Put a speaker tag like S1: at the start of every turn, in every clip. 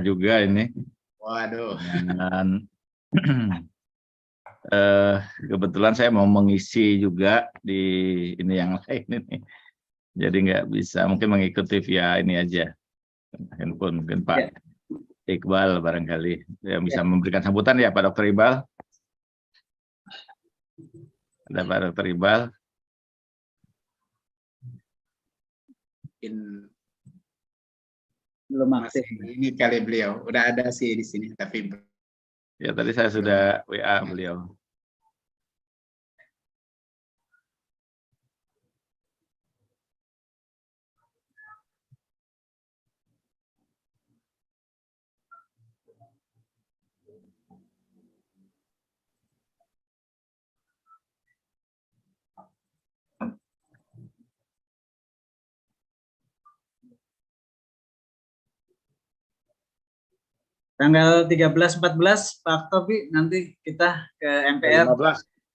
S1: juga ini.
S2: Waduh.
S1: Dan kebetulan saya mau mengisi juga di ini yang lain ini. Jadi nggak bisa, mungkin mengikuti via ini aja. Handphone mungkin Pak Iqbal barangkali yang bisa memberikan sambutan ya Pak Dr. Iqbal. Ada Pak Dr. Iqbal.
S2: Belum aktif. Ini kali beliau udah ada sih di sini tapi
S1: ya tadi saya sudah WA beliau.
S3: Tanggal 13-14 Pak Tobi nanti kita ke MPR.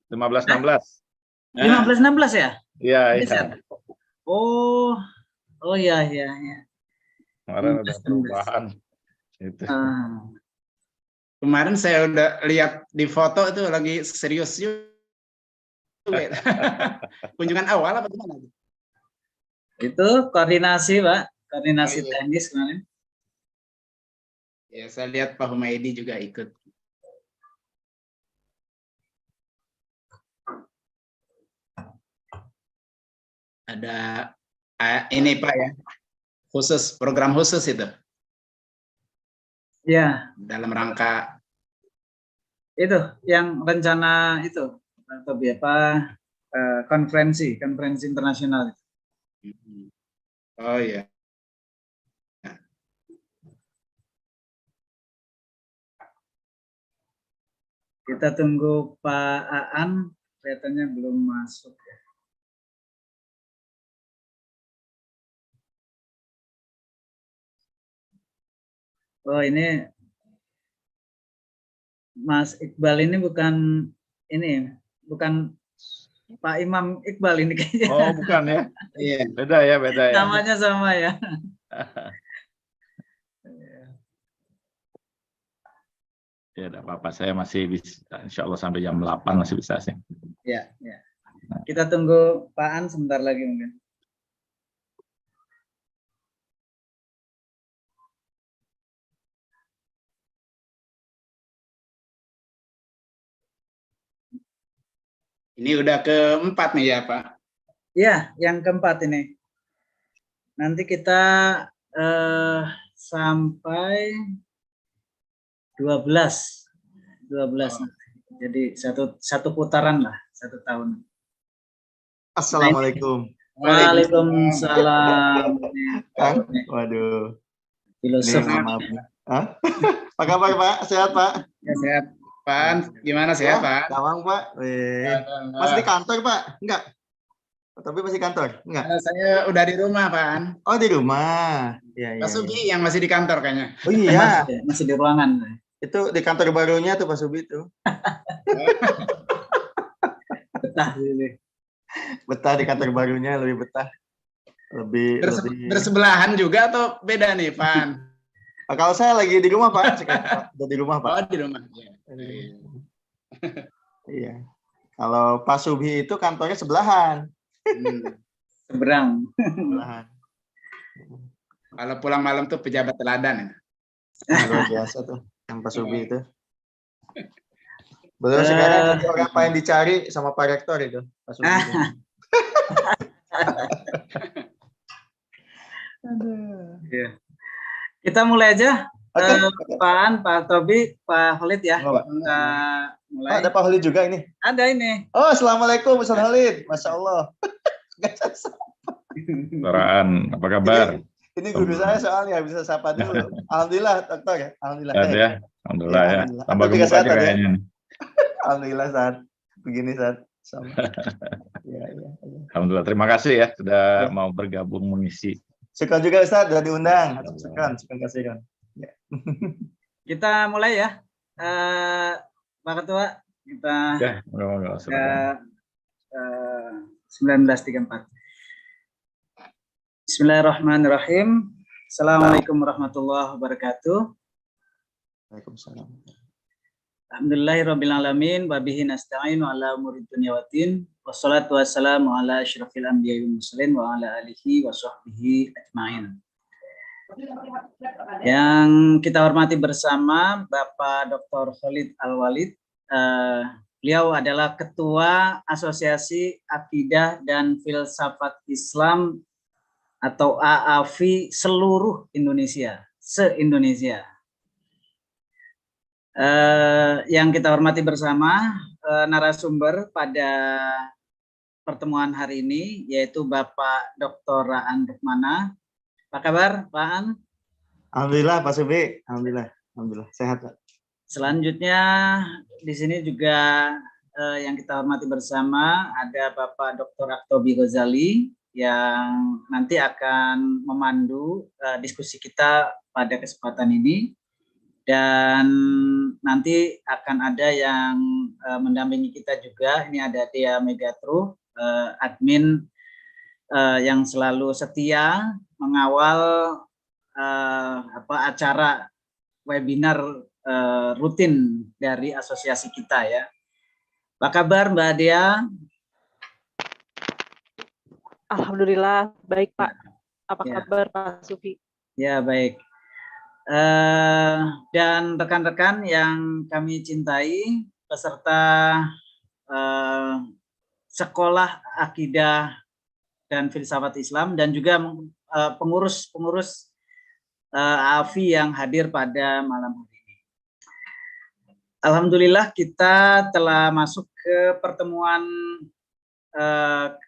S1: 15-16.
S3: 15-16 ya?
S1: Iya, iya.
S3: Oh iya.
S1: Kemarin ada perubahan. Itu.
S2: Kemarin saya udah lihat di foto itu lagi serius juga. Kunjungan awal apa gimana?
S3: Itu koordinasi Pak, koordinasi teknis kemarin.
S2: Ya, saya lihat Pak Humaydi juga ikut. Ada ini Pak ya, khusus program khusus itu.
S3: Ya.
S2: Dalam rangka
S3: itu yang rencana itu atau apa konferensi internasional.
S2: Oh iya.
S3: Kita tunggu Pak Aan, kelihatannya belum masuk ya. Oh ini Mas Iqbal ini bukan Pak Imam Iqbal ini kayaknya.
S1: Oh bukan ya?
S2: Iya.
S1: Beda ya.
S3: Namanya sama ya.
S1: Ya, tidak apa-apa. Saya masih bisa, insya Allah sampai jam 8 masih bisa sih.
S3: Ya. Kita tunggu Pak An sebentar lagi mungkin.
S2: Ini udah keempat nih ya Pak?
S3: Iya, yang keempat ini. Nanti kita sampai 12 jadi satu putaran lah, 1 tahun.
S4: Assalamualaikum.
S3: Waalaikumsalam.
S4: Waduh.
S3: Filosof.
S4: Apa kabar Pak? Sehat Pak?
S2: Ya, sehat. Pak, gimana sehat Pak?
S4: Gampang Pak. Masih di kantor Pak? Enggak. Tapi masih kantor? Enggak.
S2: Saya udah di rumah Pak.
S4: Oh di rumah. Iya.
S2: Pak Sugi yang masih di kantor kayaknya.
S4: Oh iya.
S3: Masih di ruangan.
S4: Itu di kantor barunya tuh Pak Subi itu. Betah di kantor barunya, lebih betah. Lebih
S2: bersebelahan juga atau beda nih Pak?
S4: Kalau saya lagi di rumah Pak, udah di rumah Pak.
S2: Oh di rumah.
S4: Iya. Kalau Pak Subi itu kantornya sebelahan.
S3: Seberang.
S4: Sebelahan.
S2: Kalau pulang malam tuh pejabat teladan.
S4: Luar biasa tuh. Yang Pak Subi itu. Belum sekarang orang apa yang dicari sama Pak Rektor itu, Pak Subi.
S3: Ya. Kita mulai aja. Pak Tobi, Pak Khalid ya.
S4: Mulai. Ada Pak Khalid juga ini?
S3: Ada ini.
S4: Oh, assalamualaikum Ustaz Khalid. Masya Allah.
S1: Toraan, apa kabar?
S4: Ini guru saya soalnya bisa sapa dulu. Alhamdulillah, dokter ya. Alhamdulillah.
S1: Ya. Alhamdulillah ya. Tambah gemuk aja kayaknya.
S4: Alhamdulillah saat begini saat sama. Ya.
S1: Alhamdulillah. Terima kasih ya sudah mau bergabung mengisi.
S4: Syukur juga Ustaz sudah diundang. Syukur kasih. Ya.
S3: Kita mulai ya. Pak Ketua, kita
S1: ya,
S3: 1934. Bismillahirrahmanirrahim. Assalamualaikum warahmatullahi wabarakatuh.
S4: Waalaikumsalam.
S3: Alhamdulillahirrabbilalamin, wabihi nasta'in wa ala umuri dunya waddin, wassalatu wassalamu ala asyrafil anbiya'i wal mursalin wa ala alihi wa sahbihi ajma'in. Yang kita hormati bersama Bapak Dr. Khalid Al-Walid, beliau adalah Ketua Asosiasi Akidah dan Filsafat Islam atau AAFI seluruh Indonesia, se-Indonesia. Yang kita hormati bersama narasumber pada pertemuan hari ini yaitu Bapak Dr. Aan Rukmana. Apa kabar, Pak Aan?
S4: Alhamdulillah, Pak Subi. Alhamdulillah, sehat, Pak.
S3: Selanjutnya di sini juga yang kita hormati bersama ada Bapak Dr. Aktobi Ghazali yang nanti akan memandu diskusi kita pada kesempatan ini. Dan nanti akan ada yang mendampingi kita juga. Ini ada Dea Megatru, admin yang selalu setia mengawal acara webinar rutin dari asosiasi kita ya. Apa kabar Mbak Dea?
S5: Alhamdulillah baik Pak. Apa kabar Pak Sufi?
S3: Ya baik. Dan rekan-rekan yang kami cintai, peserta Sekolah Akidah dan Filsafat Islam dan juga pengurus-pengurus AAFI yang hadir pada malam hari ini. Alhamdulillah kita telah masuk ke pertemuan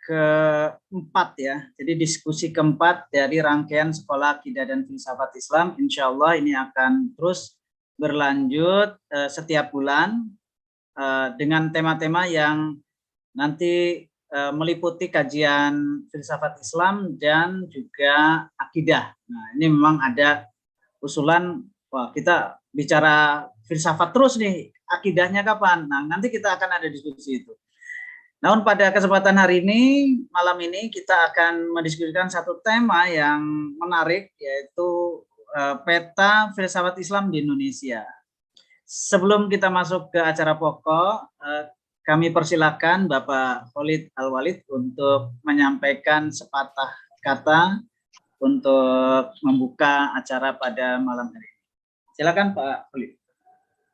S3: keempat ya, jadi diskusi keempat dari rangkaian Sekolah Akidah dan Filsafat Islam. Insya Allah ini akan terus berlanjut setiap bulan dengan tema-tema yang nanti meliputi kajian filsafat Islam dan juga akidah. Nah ini memang ada usulan, wah kita bicara filsafat terus nih, akidahnya kapan? Nah nanti kita akan ada diskusi itu. Namun pada kesempatan hari ini, malam ini kita akan mendiskusikan satu tema yang menarik, yaitu peta filsafat Islam di Indonesia. Sebelum kita masuk ke acara pokok, kami persilakan Bapak Khalid Al-Walid untuk menyampaikan sepatah kata untuk membuka acara pada malam hari ini. Silakan Pak Khalid.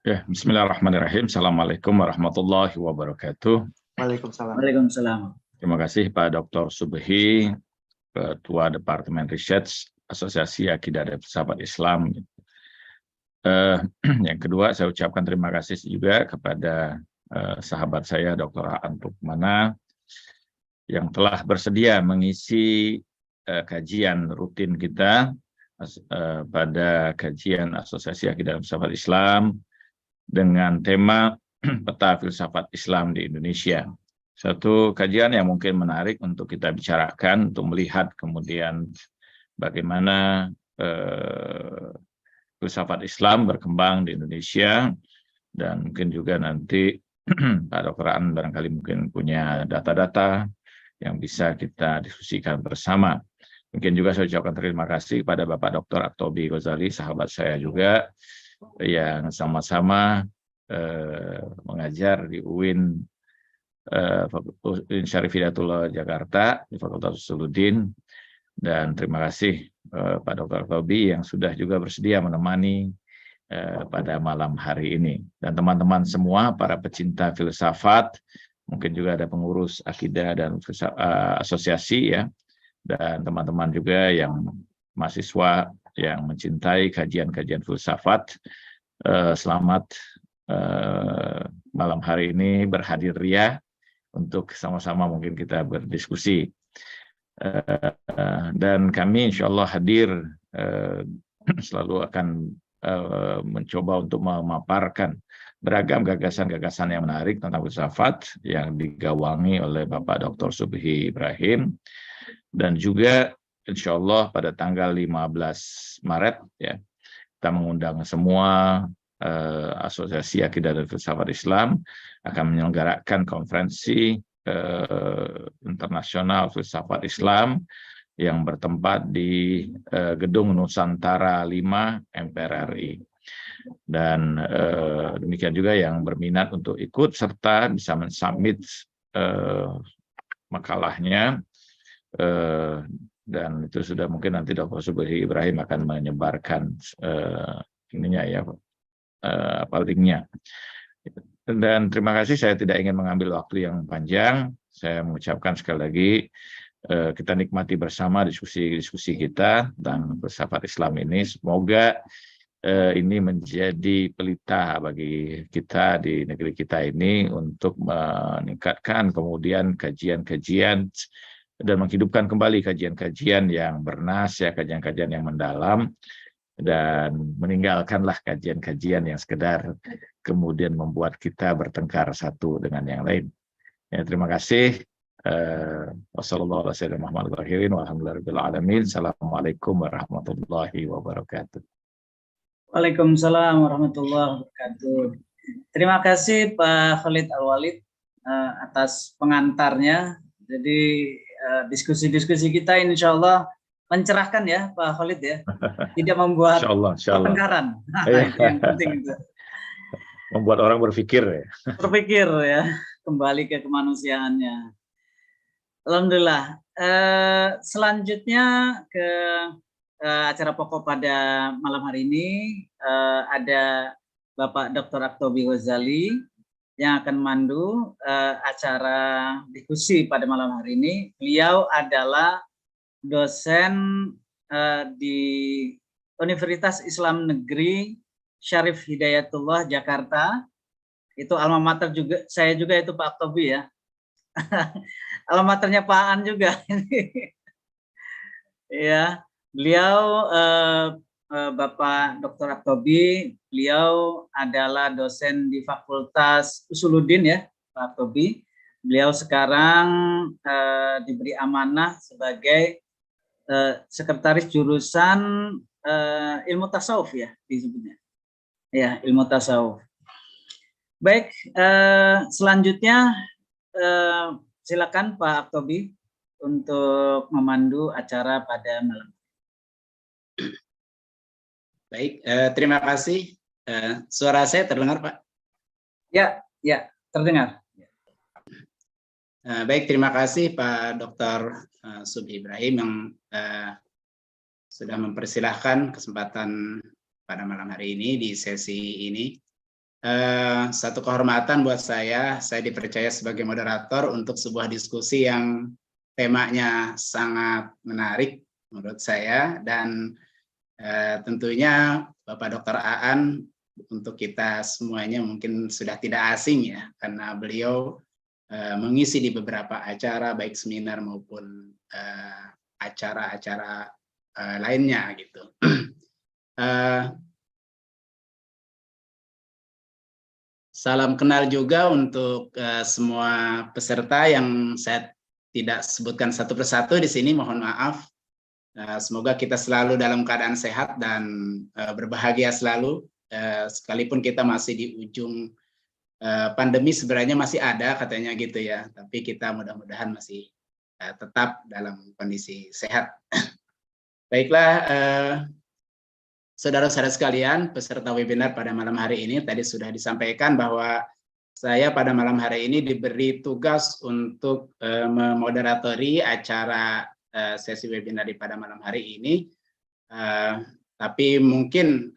S1: Ya, bismillahirrahmanirrahim. Assalamualaikum warahmatullahi wabarakatuh.
S4: Waalaikumsalam.
S3: Waalaikumsalam.
S1: Terima kasih Pak Dr. Subhi, Ketua Departemen Research Asosiasi Akidah dan Filsafat Islam. Yang kedua, saya ucapkan terima kasih juga kepada sahabat saya Dr. Aan Rukmana yang telah bersedia mengisi kajian rutin kita pada kajian Asosiasi Akidah dan Filsafat Islam dengan tema peta filsafat Islam di Indonesia. Satu kajian yang mungkin menarik untuk kita bicarakan, untuk melihat kemudian bagaimana filsafat Islam berkembang di Indonesia, dan mungkin juga nanti Pak Dr. Aan barangkali mungkin punya data-data yang bisa kita diskusikan bersama. Mungkin juga saya ucapkan terima kasih kepada Bapak Dr. Aktobi Ghazali, sahabat saya juga, yang sama-sama mengajar di UIN Syarif Hidayatullah Jakarta di Fakultas Usuluddin, dan terima kasih Pak Dr. Aktobi yang sudah juga bersedia menemani pada malam hari ini, dan teman-teman semua para pecinta filsafat, mungkin juga ada pengurus akidah dan asosiasi ya, dan teman-teman juga yang mahasiswa yang mencintai kajian-kajian filsafat. Selamat malam hari ini berhadir ria untuk sama-sama mungkin kita berdiskusi, dan kami insya Allah hadir selalu akan mencoba untuk memaparkan beragam gagasan-gagasan yang menarik tentang filsafat yang digawangi oleh Bapak Dr. Subhi Ibrahim, dan juga insya Allah pada tanggal 15 Maret ya, kita mengundang semua Asosiasi Akidah dan Filsafat Islam akan menyelenggarakan konferensi internasional filsafat Islam yang bertempat di Gedung Nusantara 5 MPR RI. Dan demikian juga yang berminat untuk ikut serta bisa mensubmit makalahnya, dan itu sudah mungkin nanti Dr. Subhi Ibrahim akan menyebarkan ininya ya, linknya. Dan terima kasih, saya tidak ingin mengambil waktu yang panjang. Saya mengucapkan sekali lagi, kita nikmati bersama diskusi kita tentang filsafat Islam ini. Semoga ini menjadi pelita bagi kita di negeri kita ini untuk meningkatkan kemudian kajian-kajian dan menghidupkan kembali kajian-kajian yang bernas, ya, kajian-kajian yang mendalam, dan meninggalkanlah kajian-kajian yang sekedar kemudian membuat kita bertengkar satu dengan yang lain. Ya, terima kasih. Wassalamualaikum warahmatullahi wabarakatuh.
S3: Waalaikumsalam warahmatullahi wabarakatuh. Terima kasih Pak Khalid Al-Walid atas pengantarnya. Jadi diskusi-diskusi kita insya Allah mencerahkan ya Pak Khalid ya. Tidak membuat pertengkaran. Yang penting itu.
S1: Membuat orang berpikir ya.
S3: Berpikir ya, kembali ke kemanusiaannya. Alhamdulillah. Selanjutnya ke acara pokok pada malam hari ini, ada Bapak Dr. Aktobi Ghazali yang akan memandu acara diskusi pada malam hari ini. Beliau adalah dosen di Universitas Islam Negeri Syarif Hidayatullah Jakarta. Itu alma mater juga, saya juga itu Pak Aktobi ya. Alma maternya Pak Aan juga. Ya, beliau Bapak Dr. Aktobi, beliau adalah dosen di Fakultas Usuluddin ya, Pak Aktobi. Beliau sekarang diberi amanah sebagai sekretaris jurusan ilmu tasawuf ya disebutnya. Ya, ilmu tasawuf. Baik, selanjutnya silakan Pak Aktobi untuk memandu acara pada malam.
S2: Baik, terima kasih. Suara saya terdengar, Pak?
S3: Ya, terdengar.
S2: Baik, terima kasih Pak Dr. Subhi Ibrahim yang sudah mempersilahkan kesempatan pada malam hari ini di sesi ini. Satu kehormatan buat saya dipercaya sebagai moderator untuk sebuah diskusi yang temanya sangat menarik menurut saya, dan tentunya Bapak Dr. Aan untuk kita semuanya mungkin sudah tidak asing ya, karena beliau mengisi di beberapa acara baik seminar maupun acara-acara lainnya gitu. Salam kenal juga untuk semua peserta yang saya tidak sebutkan satu persatu di sini, mohon maaf. Semoga kita selalu dalam keadaan sehat dan berbahagia selalu, sekalipun kita masih di ujung pandemi, sebenarnya masih ada katanya gitu ya, tapi kita mudah-mudahan masih tetap dalam kondisi sehat. Baiklah, saudara-saudara sekalian, peserta webinar pada malam hari ini tadi sudah disampaikan bahwa saya pada malam hari ini diberi tugas untuk memoderatori acara sesi webinar pada malam hari ini. Tapi mungkin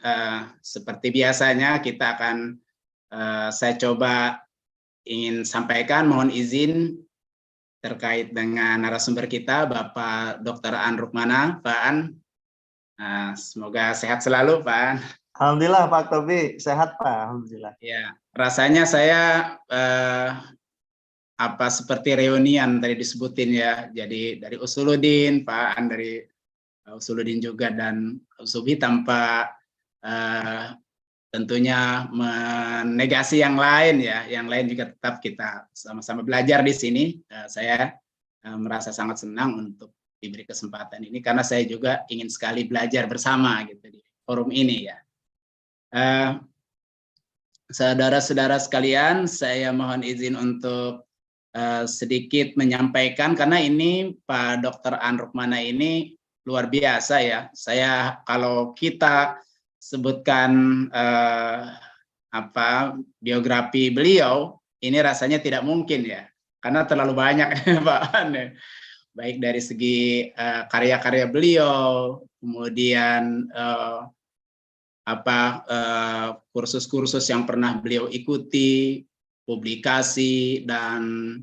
S2: seperti biasanya kita akan saya coba ingin sampaikan, mohon izin terkait dengan narasumber kita, Bapak Dr. Aan Rukmana. Pak Aan, semoga sehat selalu, Pak.
S4: Alhamdulillah Pak Aktobi, sehat Pak, alhamdulillah.
S2: Ya, rasanya saya seperti reunian tadi disebutin ya. Jadi dari Usuluddin, Pak An dari Usuluddin juga, dan Subhi tanpa tentunya menegasi yang lain ya. Yang lain juga tetap kita sama-sama belajar di sini. Saya merasa sangat senang untuk diberi kesempatan ini karena saya juga ingin sekali belajar bersama gitu di forum ini ya. Saudara-saudara sekalian, saya mohon izin untuk sedikit menyampaikan karena ini Pak Dr. Aan Rukmana ini luar biasa ya. Saya kalau kita sebutkan biografi beliau ini rasanya tidak mungkin ya, karena terlalu banyak Pak Aan. Baik dari segi karya-karya beliau, kemudian kursus-kursus yang pernah beliau ikuti, publikasi dan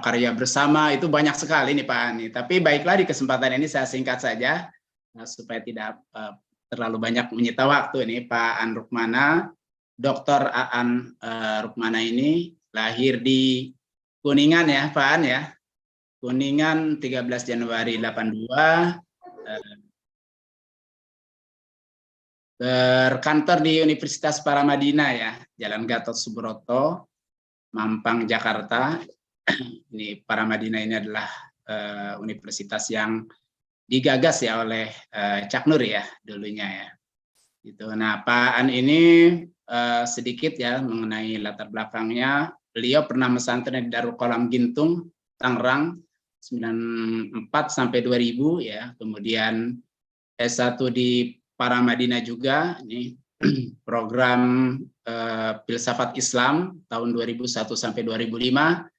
S2: karya bersama itu banyak sekali nih Pak Ani. Tapi baiklah di kesempatan ini saya singkat saja supaya tidak terlalu banyak menyita waktu ini. Pak Aan Rukmana, Dr. Aan Rukmana ini lahir di Kuningan ya Pak Aan ya. Kuningan 13 Januari 82, berkantor di Universitas Paramadina ya, Jalan Gatot Subroto, Mampang, Jakarta. Ini Paramadina ini adalah universitas yang digagas ya oleh Cak Nur ya dulunya ya. Gitu. Nah, Pak Aan ini sedikit ya mengenai latar belakangnya. Beliau pernah pesantren di Darul Qolam Gintung, Tangerang 94 sampai 2000 ya. Kemudian S1 di Paramadina juga, ini program Filsafat Islam tahun 2001 sampai 2005.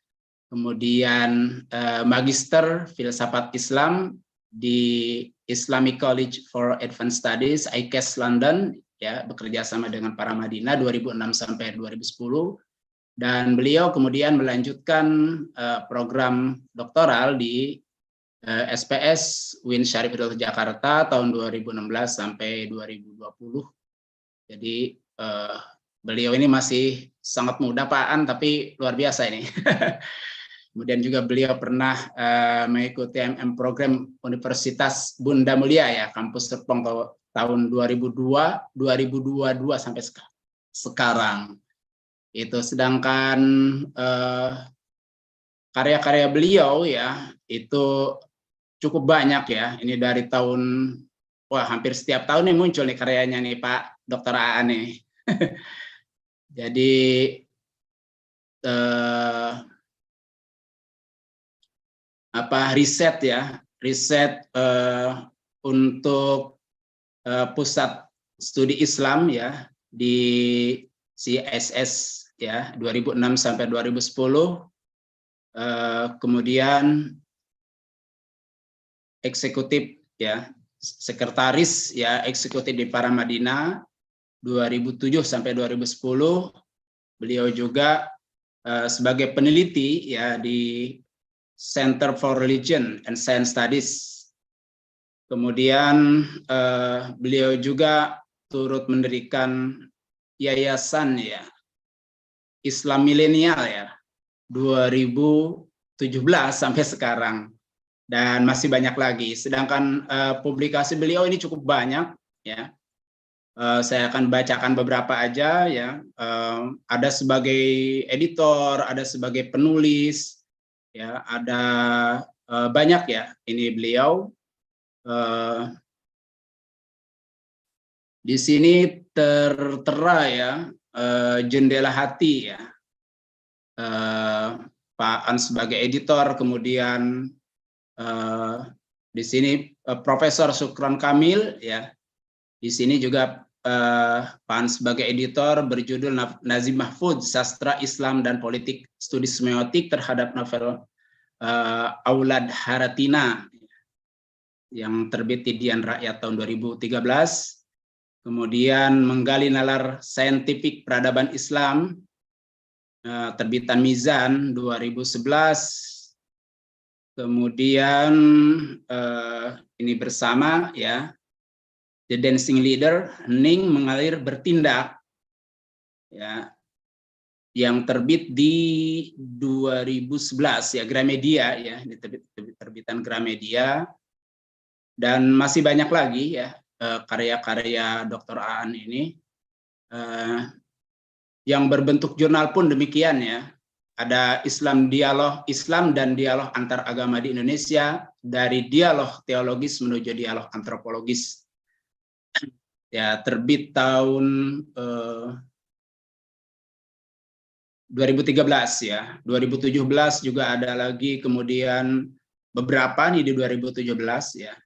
S2: Kemudian Magister Filsafat Islam di Islamic College for Advanced Studies ICAS London ya, bekerja sama dengan Paramadina 2006 sampai 2010. Dan beliau kemudian melanjutkan program doktoral di SPS UIN Syarif Hidayatullah Jakarta tahun 2016 sampai 2020. Jadi beliau ini masih sangat muda Pak Aan, tapi luar biasa ini. Kemudian juga beliau pernah mengikuti MM program Universitas Bunda Mulia ya, Kampus Serpong tahun 2022 sampai sekarang. Itu sedangkan karya-karya beliau ya itu cukup banyak ya. Ini dari tahun hampir setiap tahun nih muncul nih karyanya nih Pak Dr. Aan nih. Jadi riset untuk pusat studi Islam ya di CSS ya 2006 sampai 2010. Kemudian eksekutif ya, sekretaris ya eksekutif di Paramadina 2007 sampai 2010. Beliau juga sebagai peneliti ya di Center for Religion and Science Studies. Kemudian beliau juga turut mendirikan yayasan ya Islam Milenial ya 2017 sampai sekarang, dan masih banyak lagi. Sedangkan publikasi beliau ini cukup banyak ya. Saya akan bacakan beberapa aja ya. Ada sebagai editor, ada sebagai penulis ya, ada banyak ya ini beliau. Di sini tertera ya Jendela Hati ya, Pak Aan sebagai editor. Kemudian di sini Profesor Sukron Kamil ya, di sini juga Pak Aan sebagai editor, berjudul Nazim Mahfudz Sastra Islam dan Politik Studi Semiotik terhadap novel Aulad Haratina yang terbit di Dian Rakyat tahun 2013. Kemudian menggali nalar saintifik peradaban Islam terbitan Mizan 2011. Kemudian ini bersama ya The Dancing Leader, Hening Mengalir Bertindak ya, yang terbit di 2011 ya, Gramedia ya, di terbitan Gramedia. Dan masih banyak lagi ya karya-karya Dr. Aan ini yang berbentuk jurnal pun demikian ya. Ada Islam dan dialog antar agama di Indonesia, dari dialog teologis menuju dialog antropologis ya, terbit tahun 2013 ya. 2017 juga ada lagi, kemudian beberapa nih di 2017 ya.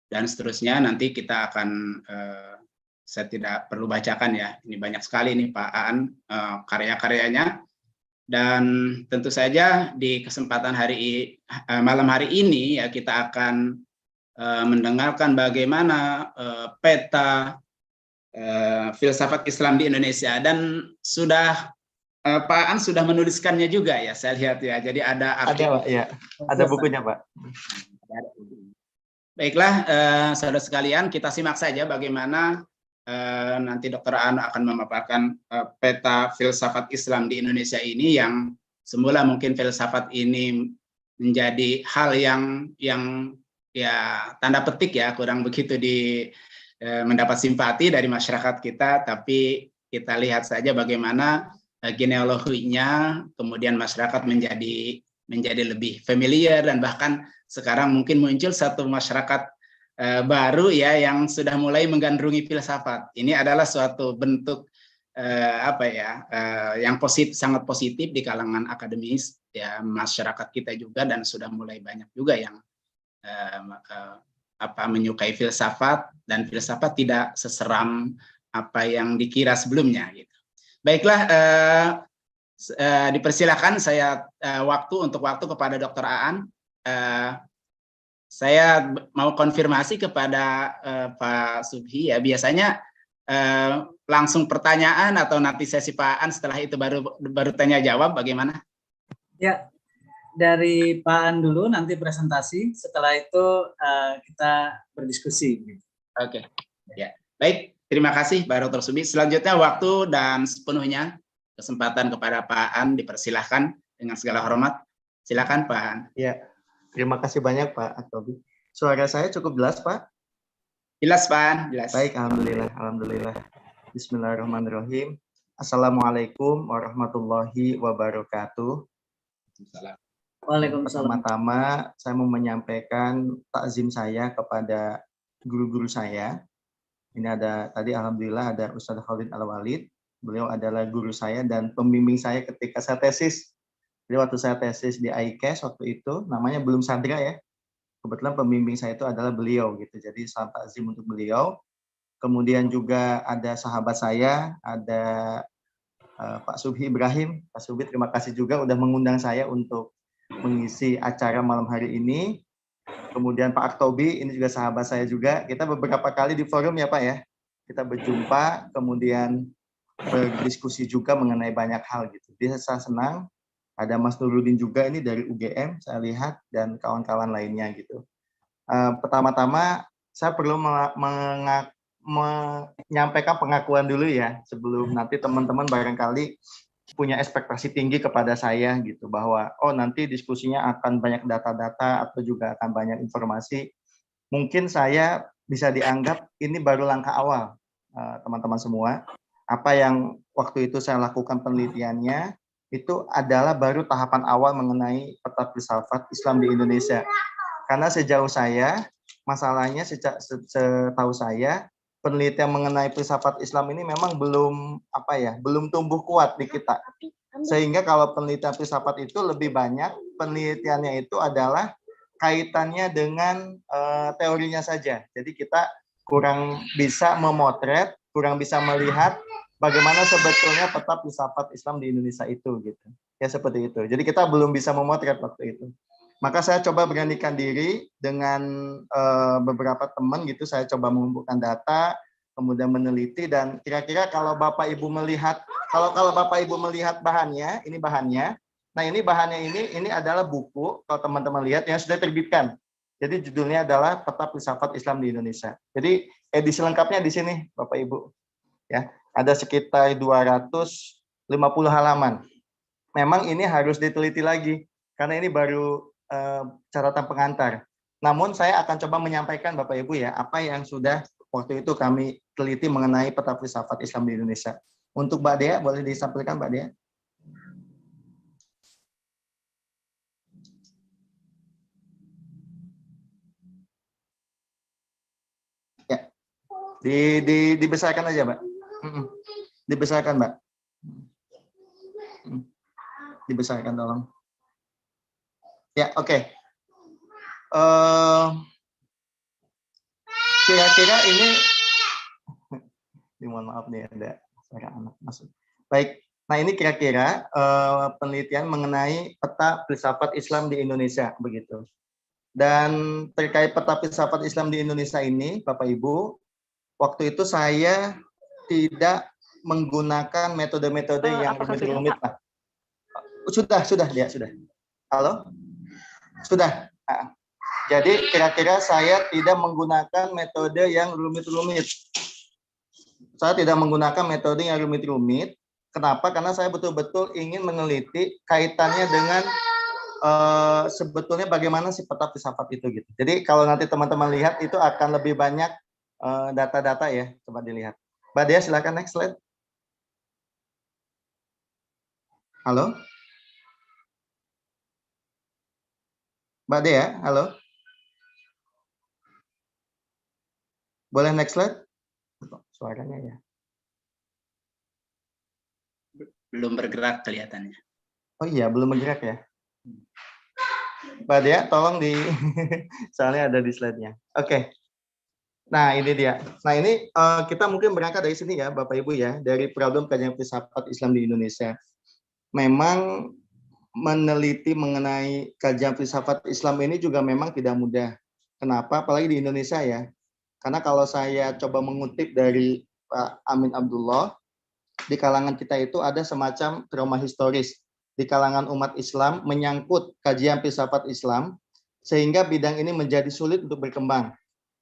S2: Dan seterusnya nanti kita akan saya tidak perlu bacakan ya. Ini banyak sekali nih Pak Aan karya-karyanya. Dan tentu saja di kesempatan malam hari ini ya kita akan mendengarkan bagaimana peta filsafat Islam di Indonesia, dan sudah Pak Aan sudah menuliskannya juga ya, saya lihat ya. Jadi ada
S4: Pak, ya. Ada bukunya, Pak.
S2: Baiklah, saudara sekalian, kita simak saja bagaimana nanti Dr. Aan akan memaparkan peta filsafat Islam di Indonesia ini, yang semula mungkin filsafat ini menjadi hal yang ya tanda petik ya, kurang begitu mendapat simpati dari masyarakat kita, tapi kita lihat saja bagaimana genealoginya, kemudian masyarakat menjadi lebih familiar, dan bahkan sekarang mungkin muncul satu masyarakat baru ya yang sudah mulai menggandrungi filsafat. Ini adalah suatu bentuk yang sangat positif di kalangan akademis ya, masyarakat kita juga, dan sudah mulai banyak juga yang menyukai filsafat, dan filsafat tidak seseram apa yang dikira sebelumnya gitu. Baiklah, dipersilakan saya waktu kepada Dr. Aan. Saya mau konfirmasi kepada Pak Subhi ya, biasanya langsung pertanyaan atau nanti sesi Pak Aan setelah itu baru tanya jawab, bagaimana?
S3: Ya, dari Pak Aan dulu nanti presentasi, setelah itu kita berdiskusi.
S2: Oke, ya baik, terima kasih Pak Dr. Subhi. Selanjutnya waktu dan sepenuhnya kesempatan kepada Pak Aan, dipersilahkan dengan segala hormat. Silakan Pak Aan.
S4: Ya. Terima kasih banyak Pak Aktobi. Suara saya cukup jelas Pak?
S2: Jelas Pak, jelas.
S4: Baik, alhamdulillah. Bismillahirrahmanirrahim. Assalamualaikum warahmatullahi wabarakatuh.
S3: Waalaikumsalam.
S4: Pertama-tama saya mau menyampaikan takzim saya kepada guru-guru saya. Ini tadi alhamdulillah ada Ustadz Khalid Al-Walid. Beliau adalah guru saya dan pembimbing saya ketika saya tesis. Jadi waktu saya tesis di IKES waktu itu, namanya belum Sadra ya. Kebetulan pembimbing saya itu adalah beliau gitu. Jadi salam takzim untuk beliau. Kemudian juga ada sahabat saya, ada Pak Subhi Ibrahim. Pak Subhi, terima kasih juga udah mengundang saya untuk mengisi acara malam hari ini. Kemudian Pak Aktobi, ini juga sahabat saya juga. Kita beberapa kali di forum ya Pak ya. Kita berjumpa, kemudian berdiskusi juga mengenai banyak hal gitu. Jadi saya senang. Ada Mas Nurudin juga ini dari UGM, saya lihat, dan kawan-kawan lainnya gitu. Pertama-tama, saya perlu menyampaikan pengakuan dulu ya, sebelum nanti teman-teman barangkali punya ekspektasi tinggi kepada saya gitu, bahwa nanti diskusinya akan banyak data-data atau juga akan banyak informasi. Mungkin saya bisa dianggap ini baru langkah awal, teman-teman semua. Apa yang waktu itu saya lakukan penelitiannya, itu adalah baru tahapan awal mengenai peta filsafat Islam di Indonesia. Karena sejauh saya, masalahnya setahu saya, penelitian mengenai filsafat Islam ini memang belum tumbuh kuat di kita. Sehingga kalau penelitian filsafat itu lebih banyak, penelitiannya itu adalah kaitannya dengan teorinya saja. Jadi kita kurang bisa memotret, kurang bisa melihat bagaimana sebetulnya peta filsafat Islam di Indonesia itu gitu. Ya seperti itu. Jadi kita belum bisa memotret waktu itu. Maka saya coba beranikan diri dengan beberapa teman gitu, saya coba mengumpulkan data, kemudian meneliti, dan kira-kira kalau Bapak Ibu melihat, kalau Bapak Ibu melihat bahannya, ini bahannya. Nah, ini bahannya ini adalah buku, kalau teman-teman lihat yang sudah terbitkan. Jadi judulnya adalah Peta Filsafat Islam di Indonesia. Jadi edisi lengkapnya di sini Bapak Ibu. Ya. Ada sekitar 250 halaman. Memang ini harus diteliti lagi, karena ini baru catatan pengantar. Namun saya akan coba menyampaikan Bapak Ibu ya, apa yang sudah waktu itu kami teliti mengenai peta filsafat Islam di Indonesia. Untuk Mbak Dea, boleh disampaikan Mbak Dea? Ya, dibesarkan aja Mbak. Dibesarkan Mbak. dibesarkan tolong. Ya, oke. Kira-kira ini, mohon maaf nih ada suara anak masuk. Baik, nah ini kira-kira penelitian mengenai peta filsafat Islam di Indonesia begitu. Dan terkait peta filsafat Islam di Indonesia ini, Bapak Ibu, waktu itu saya tidak menggunakan metode-metode yang
S5: apakah sudah,
S4: rumit-rumit,
S5: Pak?
S4: Pak. Sudah, dia sudah. Halo? Sudah. Jadi kira-kira saya tidak menggunakan metode yang rumit-rumit. Saya tidak menggunakan metode yang rumit-rumit. Kenapa? Karena saya betul-betul ingin meneliti kaitannya dengan sebetulnya bagaimana si peta filsafat itu gitu. Jadi kalau nanti teman-teman lihat itu akan lebih banyak data-data ya. Coba dilihat. Mbak Dea silakan next slide. Halo? Mbak Dea, halo? Boleh next slide? Suaranya ya.
S2: Belum bergerak kelihatannya.
S4: Oh iya, belum bergerak ya. Mbak Dea, tolong di soalnya ada di slide-nya. Oke. Nah, ini dia. Nah, ini kita mungkin berangkat dari sini ya, Bapak Ibu ya, dari problem kajian filsafat Islam di Indonesia. Memang meneliti mengenai kajian filsafat Islam ini juga memang tidak mudah. Kenapa? Apalagi di Indonesia ya. Karena kalau saya coba mengutip dari Pak Amin Abdullah, di kalangan kita itu ada semacam trauma historis di kalangan umat Islam menyangkut kajian filsafat Islam, sehingga bidang ini menjadi sulit untuk berkembang.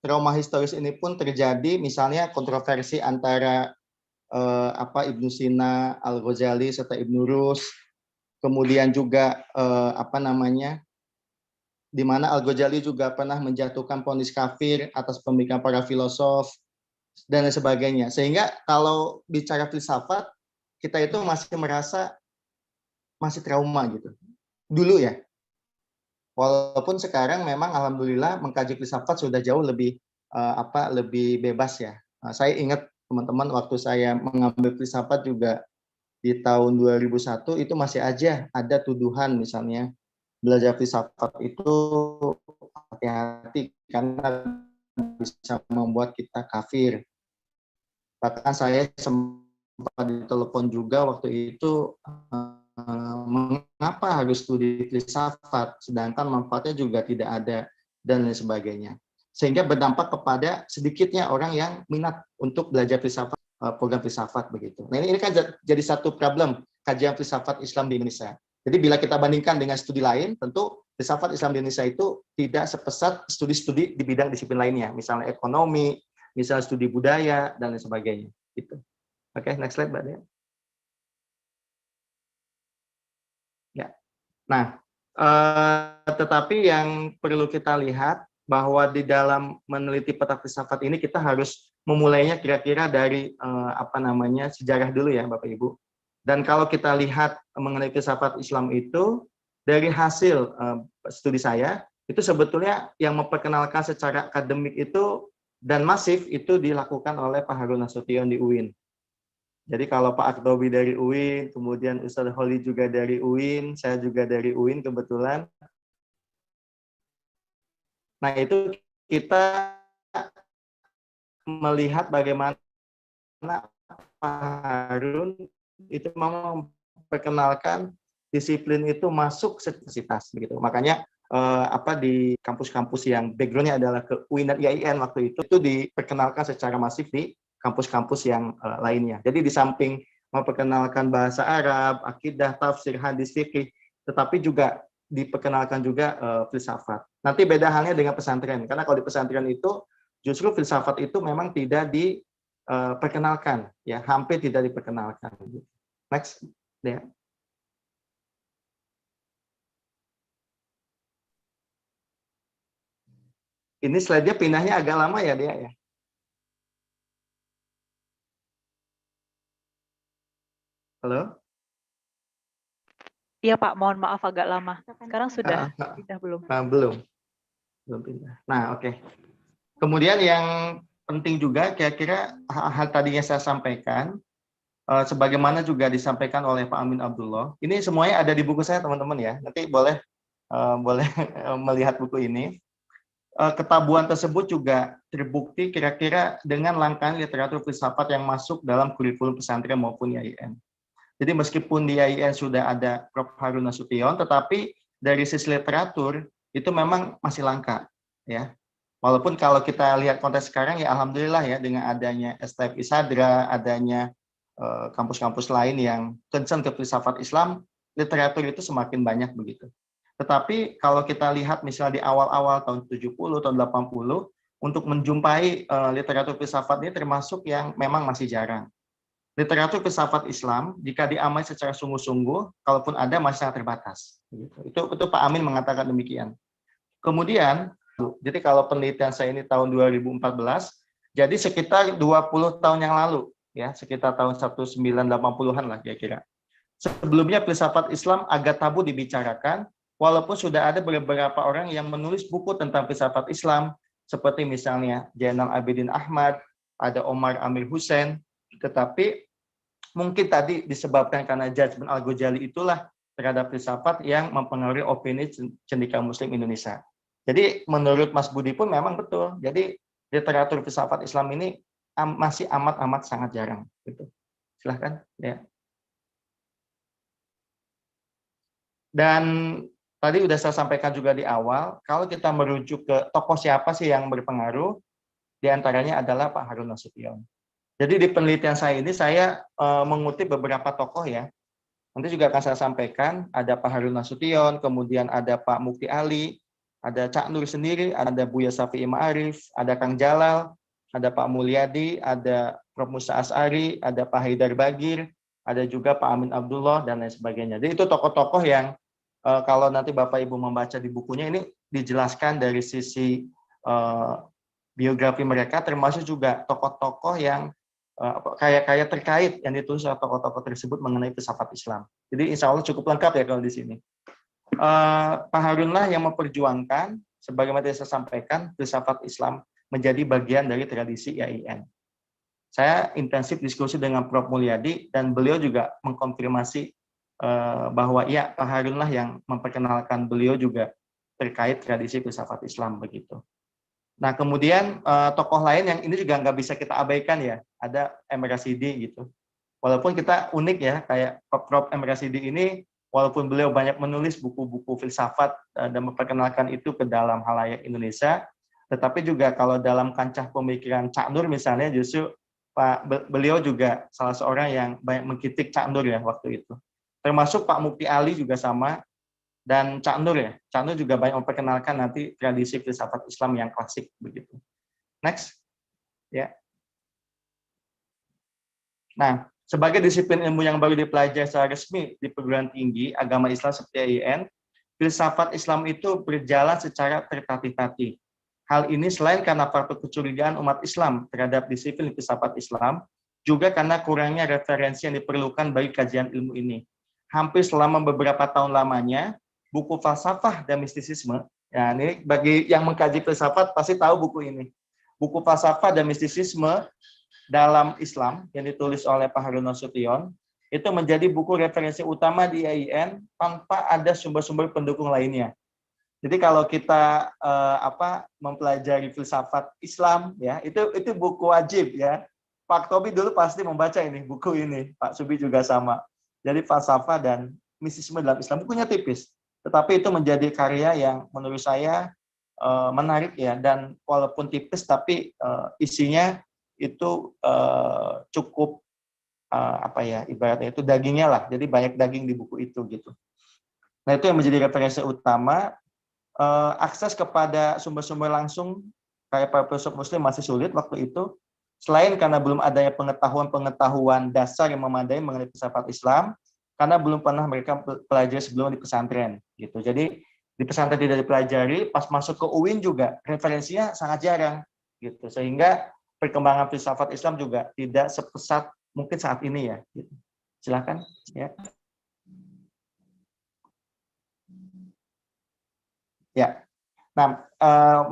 S4: Trauma historis ini pun terjadi misalnya kontroversi antara Ibnu Sina, Al-Ghazali serta Ibnu Rus, kemudian juga di mana Al-Ghazali juga pernah menjatuhkan vonis kafir atas pemikiran para filosof dan lain sebagainya. Sehingga kalau bicara filsafat, kita itu masih merasa masih trauma gitu. Dulu ya. Walaupun sekarang memang alhamdulillah mengkaji filsafat sudah jauh lebih lebih bebas ya. Nah, saya ingat teman-teman waktu saya mengambil filsafat juga di tahun 2001 itu masih aja ada tuduhan misalnya belajar filsafat itu hati-hati karena bisa membuat kita kafir. Bahkan saya sempat ditelepon juga waktu itu, mengapa harus studi filsafat sedangkan manfaatnya juga tidak ada dan lain sebagainya. Sehingga berdampak kepada sedikitnya orang yang minat untuk belajar filsafat, program filsafat begitu. Nah, ini kan jadi satu problem kajian filsafat Islam di Indonesia. Jadi bila kita bandingkan dengan studi lain, tentu filsafat Islam di Indonesia itu tidak sepesat studi-studi di bidang disiplin lainnya, misalnya ekonomi, misalnya studi budaya dan lain sebagainya. Gitu. Oke, next slide, Mbak Dea. Ya. Nah, tetapi yang perlu kita lihat bahwa di dalam meneliti peta filsafat ini kita harus memulainya kira-kira dari sejarah dulu ya, Bapak Ibu. Dan kalau kita lihat mengenai filsafat Islam itu, dari hasil studi saya, itu sebetulnya yang memperkenalkan secara akademik itu dan masif itu dilakukan oleh Pak Harun Nasution di UIN. Jadi kalau Pak Aktobi dari UIN, kemudian Ustadz Holly juga dari UIN, saya juga dari UIN kebetulan. Nah, itu kita melihat bagaimana Pak Harun itu mau memperkenalkan disiplin itu masuk sertifitas begitu. Makanya di kampus-kampus yang background-nya adalah ke UIN dan IAIN waktu itu diperkenalkan secara masif di kampus-kampus yang lainnya. Jadi di samping memperkenalkan bahasa Arab, akidah, tafsir, hadis, fikih, tetapi juga diperkenalkan juga filsafat. Nanti beda halnya dengan pesantren, karena kalau di pesantren itu justru filsafat itu memang tidak diperkenalkan, ya hampir tidak diperkenalkan. Next, ya. Ini slide-nya pindahnya agak lama ya dia ya. Halo?
S5: Iya Pak, mohon maaf agak lama. Sekarang sudah pindah belum?
S4: Belum pindah. Nah, oke. Kemudian yang penting juga kira-kira hal tadi yang saya sampaikan, sebagaimana juga disampaikan oleh Pak Amin Abdullah. Ini semuanya ada di buku saya, teman-teman ya. Nanti boleh melihat buku ini. Ketabuhan tersebut juga terbukti kira-kira dengan langkah literatuur filsafat yang masuk dalam kurikulum pesantren maupun IAIN. Jadi meskipun di IAIN sudah ada Prof. Harun Nasution, tetapi dari sisi literatur itu memang masih langka, ya. Walaupun kalau kita lihat konteks sekarang ya alhamdulillah ya, dengan adanya STF Isadra, adanya kampus-kampus lain yang concern ke filsafat Islam, literatur itu semakin banyak begitu. Tetapi kalau kita lihat misalnya di awal-awal tahun 70, tahun 80, untuk menjumpai literatur filsafat ini termasuk yang memang masih jarang. Literatur filsafat Islam, jika diamati secara sungguh-sungguh, kalaupun ada masih sangat terbatas. Itu Pak Amin mengatakan demikian. Kemudian, jadi kalau penelitian saya ini tahun 2014, jadi sekitar 20 tahun yang lalu, ya sekitar tahun 1980-an lah kira-kira. Sebelumnya filsafat Islam agak tabu dibicarakan, walaupun sudah ada beberapa orang yang menulis buku tentang filsafat Islam, seperti misalnya Zainal Abidin Ahmad, ada Omar Amir Hussein, tetapi mungkin tadi disebabkan karena judgment Al-Ghazali itulah terhadap filsafat yang mempengaruhi opini cendekia Muslim Indonesia. Jadi menurut Mas Budi pun memang betul. Jadi literatur filsafat Islam ini masih amat sangat jarang. Gitu. Silahkan. Ya. Dan tadi sudah saya sampaikan juga di awal, kalau kita merujuk ke tokoh siapa sih yang berpengaruh, diantaranya adalah Pak Harun Nasution. Jadi di penelitian saya ini saya mengutip beberapa tokoh ya. Nanti juga akan saya sampaikan, ada Pak Harun Nasution, kemudian ada Pak Mukti Ali, ada Cak Nur sendiri, ada Buya Syafi'i Ma'arif, ada Kang Jalal, ada Pak Mulyadi, ada Prof. Musa As'ari, ada Pak Haidar Bagir, ada juga Pak Amin Abdullah, dan lain sebagainya. Jadi itu tokoh-tokoh yang kalau nanti Bapak Ibu membaca di bukunya ini dijelaskan dari sisi biografi mereka, termasuk juga tokoh-tokoh yang kayak terkait yang ditulis oleh tokoh-tokoh tersebut mengenai filsafat Islam. Jadi insya Allah cukup lengkap ya kalau di sini. Pak Harun lah yang memperjuangkan, sebagaimana yang saya sampaikan, filsafat Islam menjadi bagian dari tradisi IAIN. Saya intensif diskusi dengan Prof. Mulyadi dan beliau juga mengkonfirmasi bahwa ya Pak Harun lah yang memperkenalkan beliau juga terkait tradisi filsafat Islam begitu. Nah kemudian tokoh lain yang ini juga nggak bisa kita abaikan ya, ada M. Rasidi gitu. Walaupun kita unik ya, kayak Prof. M. Rasidi ini, walaupun beliau banyak menulis buku-buku filsafat dan memperkenalkan itu ke dalam halayak Indonesia, tetapi juga kalau dalam kancah pemikiran Cak Nur misalnya, justru beliau juga salah seorang yang banyak mengkritik Cak Nur ya waktu itu. Termasuk Pak Mukti Ali juga sama, dan Cak Nur ya. Cak Nur juga banyak memperkenalkan nanti tradisi filsafat Islam yang klasik begitu. Next. Ya. Nah, sebagai disiplin ilmu yang baru dipelajari secara resmi di perguruan tinggi agama Islam seperti IAIN, filsafat Islam itu berjalan secara tertatih-tatih. Hal ini selain karena faktor kecurigaan umat Islam terhadap disiplin filsafat Islam, juga karena kurangnya referensi yang diperlukan bagi kajian ilmu ini. Hampir selama beberapa tahun lamanya, buku falsafah dan mistisisme, ya ini bagi yang mengkaji filsafat pasti tahu buku ini. Buku falsafah dan mistisisme dalam Islam yang ditulis oleh Pak Harun Nasution itu menjadi buku referensi utama di IAIN tanpa ada sumber-sumber pendukung lainnya. Jadi kalau kita mempelajari filsafat Islam ya, itu buku wajib ya. Pak Tobi dulu pasti membaca ini buku ini, Pak Subi juga sama. Jadi falsafah dan mistisisme dalam Islam, bukunya tipis, tetapi itu menjadi karya yang menurut saya menarik ya, dan walaupun tipis tapi isinya itu cukup ibaratnya itu dagingnya lah, jadi banyak daging di buku itu gitu. Nah itu yang menjadi referensi utama. Akses kepada sumber-sumber langsung kayak para filsuf Muslim masih sulit waktu itu, selain karena belum adanya pengetahuan dasar yang memadai mengenai filsafat Islam, karena belum pernah mereka pelajari sebelum di pesantren gitu. Jadi di pesantren tidak dipelajari, pas masuk ke UIN juga referensinya sangat jarang gitu, sehingga perkembangan filsafat Islam juga tidak sepesat mungkin saat ini ya. Gitu. Silakan ya. Ya. Nah,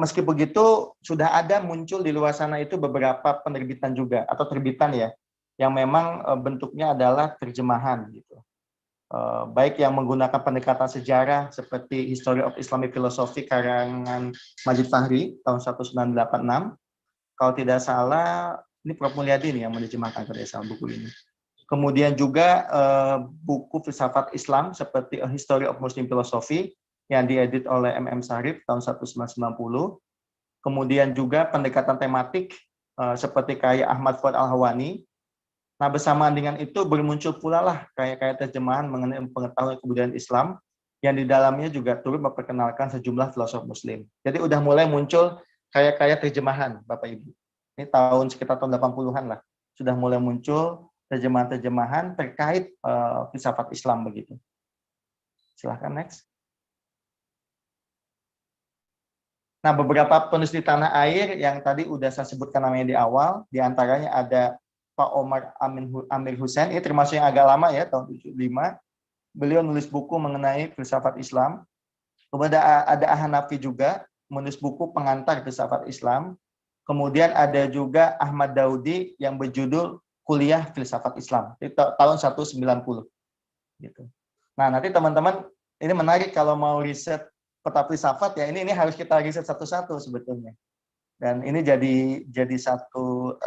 S4: meski begitu sudah ada muncul di luar sana itu beberapa penerbitan juga atau terbitan ya. yang memang bentuknya adalah terjemahan gitu. Baik yang menggunakan pendekatan sejarah seperti History of Islamic Philosophy karangan Majid Fahri tahun 1986. Kalau tidak salah, ini Prof. Mulyadi nih yang menerjemahkan kalau tidak salah buku ini. Kemudian juga buku filsafat Islam seperti A History of Muslim Philosophy yang diedit oleh M.M. Sarif tahun 1990. Kemudian juga pendekatan tematik seperti karya Ahmad Fuad Al-Hawani. Nah, bersamaan dengan itu bermuncul pula lah karya-karya terjemahan mengenai pengetahuan kebudayaan Islam yang di dalamnya juga turut memperkenalkan sejumlah filosof Muslim. Jadi udah mulai muncul karya-karya terjemahan, Bapak Ibu. Ini sekitar tahun 80-an lah, sudah mulai muncul terjemahan-terjemahan terkait filsafat Islam begitu. Silahkan next. Nah, beberapa penulis di tanah air yang tadi udah saya sebutkan namanya di awal, diantaranya ada Pak Omar Amir Hussein, ini termasuk yang agak lama ya, tahun 75. Beliau nulis buku mengenai filsafat Islam. Kemudian ada Ahanafi juga, menulis buku pengantar filsafat Islam. Kemudian ada juga Ahmad Daudi yang berjudul Kuliah Filsafat Islam, itu tahun 190. Gitu. Nah, nanti teman-teman, ini menarik kalau mau riset peta filsafat ya, ini harus kita riset satu-satu sebetulnya. Dan ini jadi satu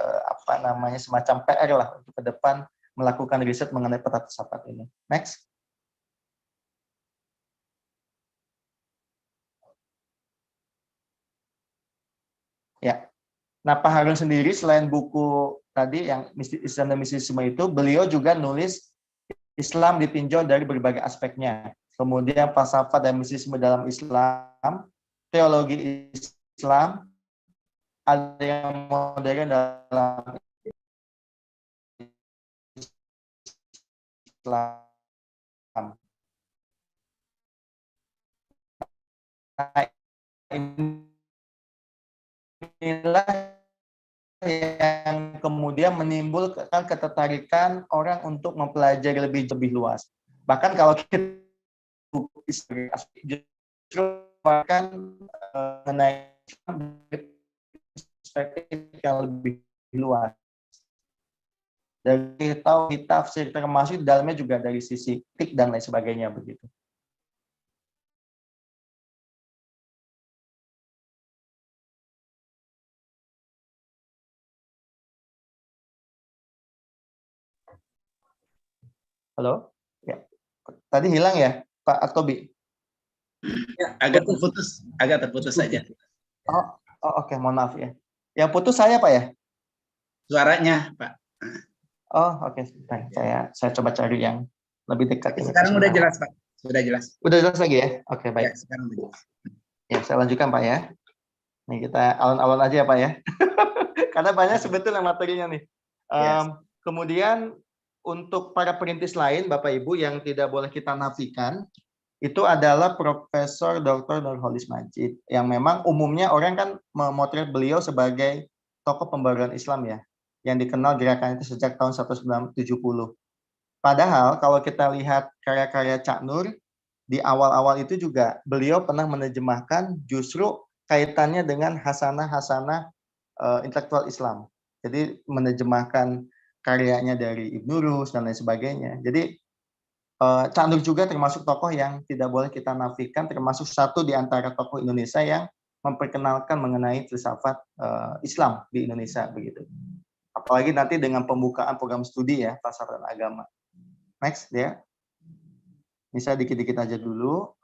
S4: semacam PR lah untuk ke depan melakukan riset mengenai peta filsafat ini. Next. Ya. Nah, Pak Harun sendiri selain buku tadi yang Islam dan Mistisisme itu, beliau juga nulis Islam ditinjau dari berbagai aspeknya. Kemudian falsafah dan mistisisme dalam Islam, teologi Islam, ada yang modern dalam Islam. Nah, inilah yang kemudian menimbulkan ketertarikan orang untuk mempelajari lebih luas. Bahkan kalau kita justru bahkan mengenai perspektif yang lebih luas. Dari tafsir termasuk dalamnya juga dari sisi etik dan lain sebagainya begitu. Halo? Ya. Tadi hilang ya, Pak Aktobi?
S2: Ya, agak terputus saja.
S4: Oke, mohon maaf ya. Yang putus saya, Pak ya?
S2: Suaranya, Pak.
S4: Oke. Saya coba cari yang lebih dekat.
S2: Sekarang udah jelas, Pak. Sudah jelas.
S4: Udah jelas lagi ya? Oke, baik.
S2: Ya, sekarang udah jelas.
S4: Ya, saya lanjutkan, Pak ya. Nih, kita alon-alon aja ya, Pak ya. Karena banyak sebetulnya materinya nih. Kemudian, untuk para perintis lain, Bapak Ibu, yang tidak boleh kita nafikan, itu adalah Profesor Dr. Nurholis Majid, yang memang umumnya orang kan memotret beliau sebagai tokoh pembaruan Islam ya, yang dikenal gerakan itu sejak tahun 1970. Padahal kalau kita lihat karya-karya Cak Nur, di awal-awal itu juga beliau pernah menerjemahkan justru kaitannya dengan hasanah-hasanah intelektual Islam. Jadi menerjemahkan karyanya dari Ibnu Rus dan lain sebagainya. Jadi Cak Nur juga termasuk tokoh yang tidak boleh kita nafikan, termasuk satu di antara tokoh Indonesia yang memperkenalkan mengenai filsafat Islam di Indonesia begitu. Apalagi nanti dengan pembukaan program studi ya filsafat dan agama. Next ya. Bisa dikit-dikit aja dulu.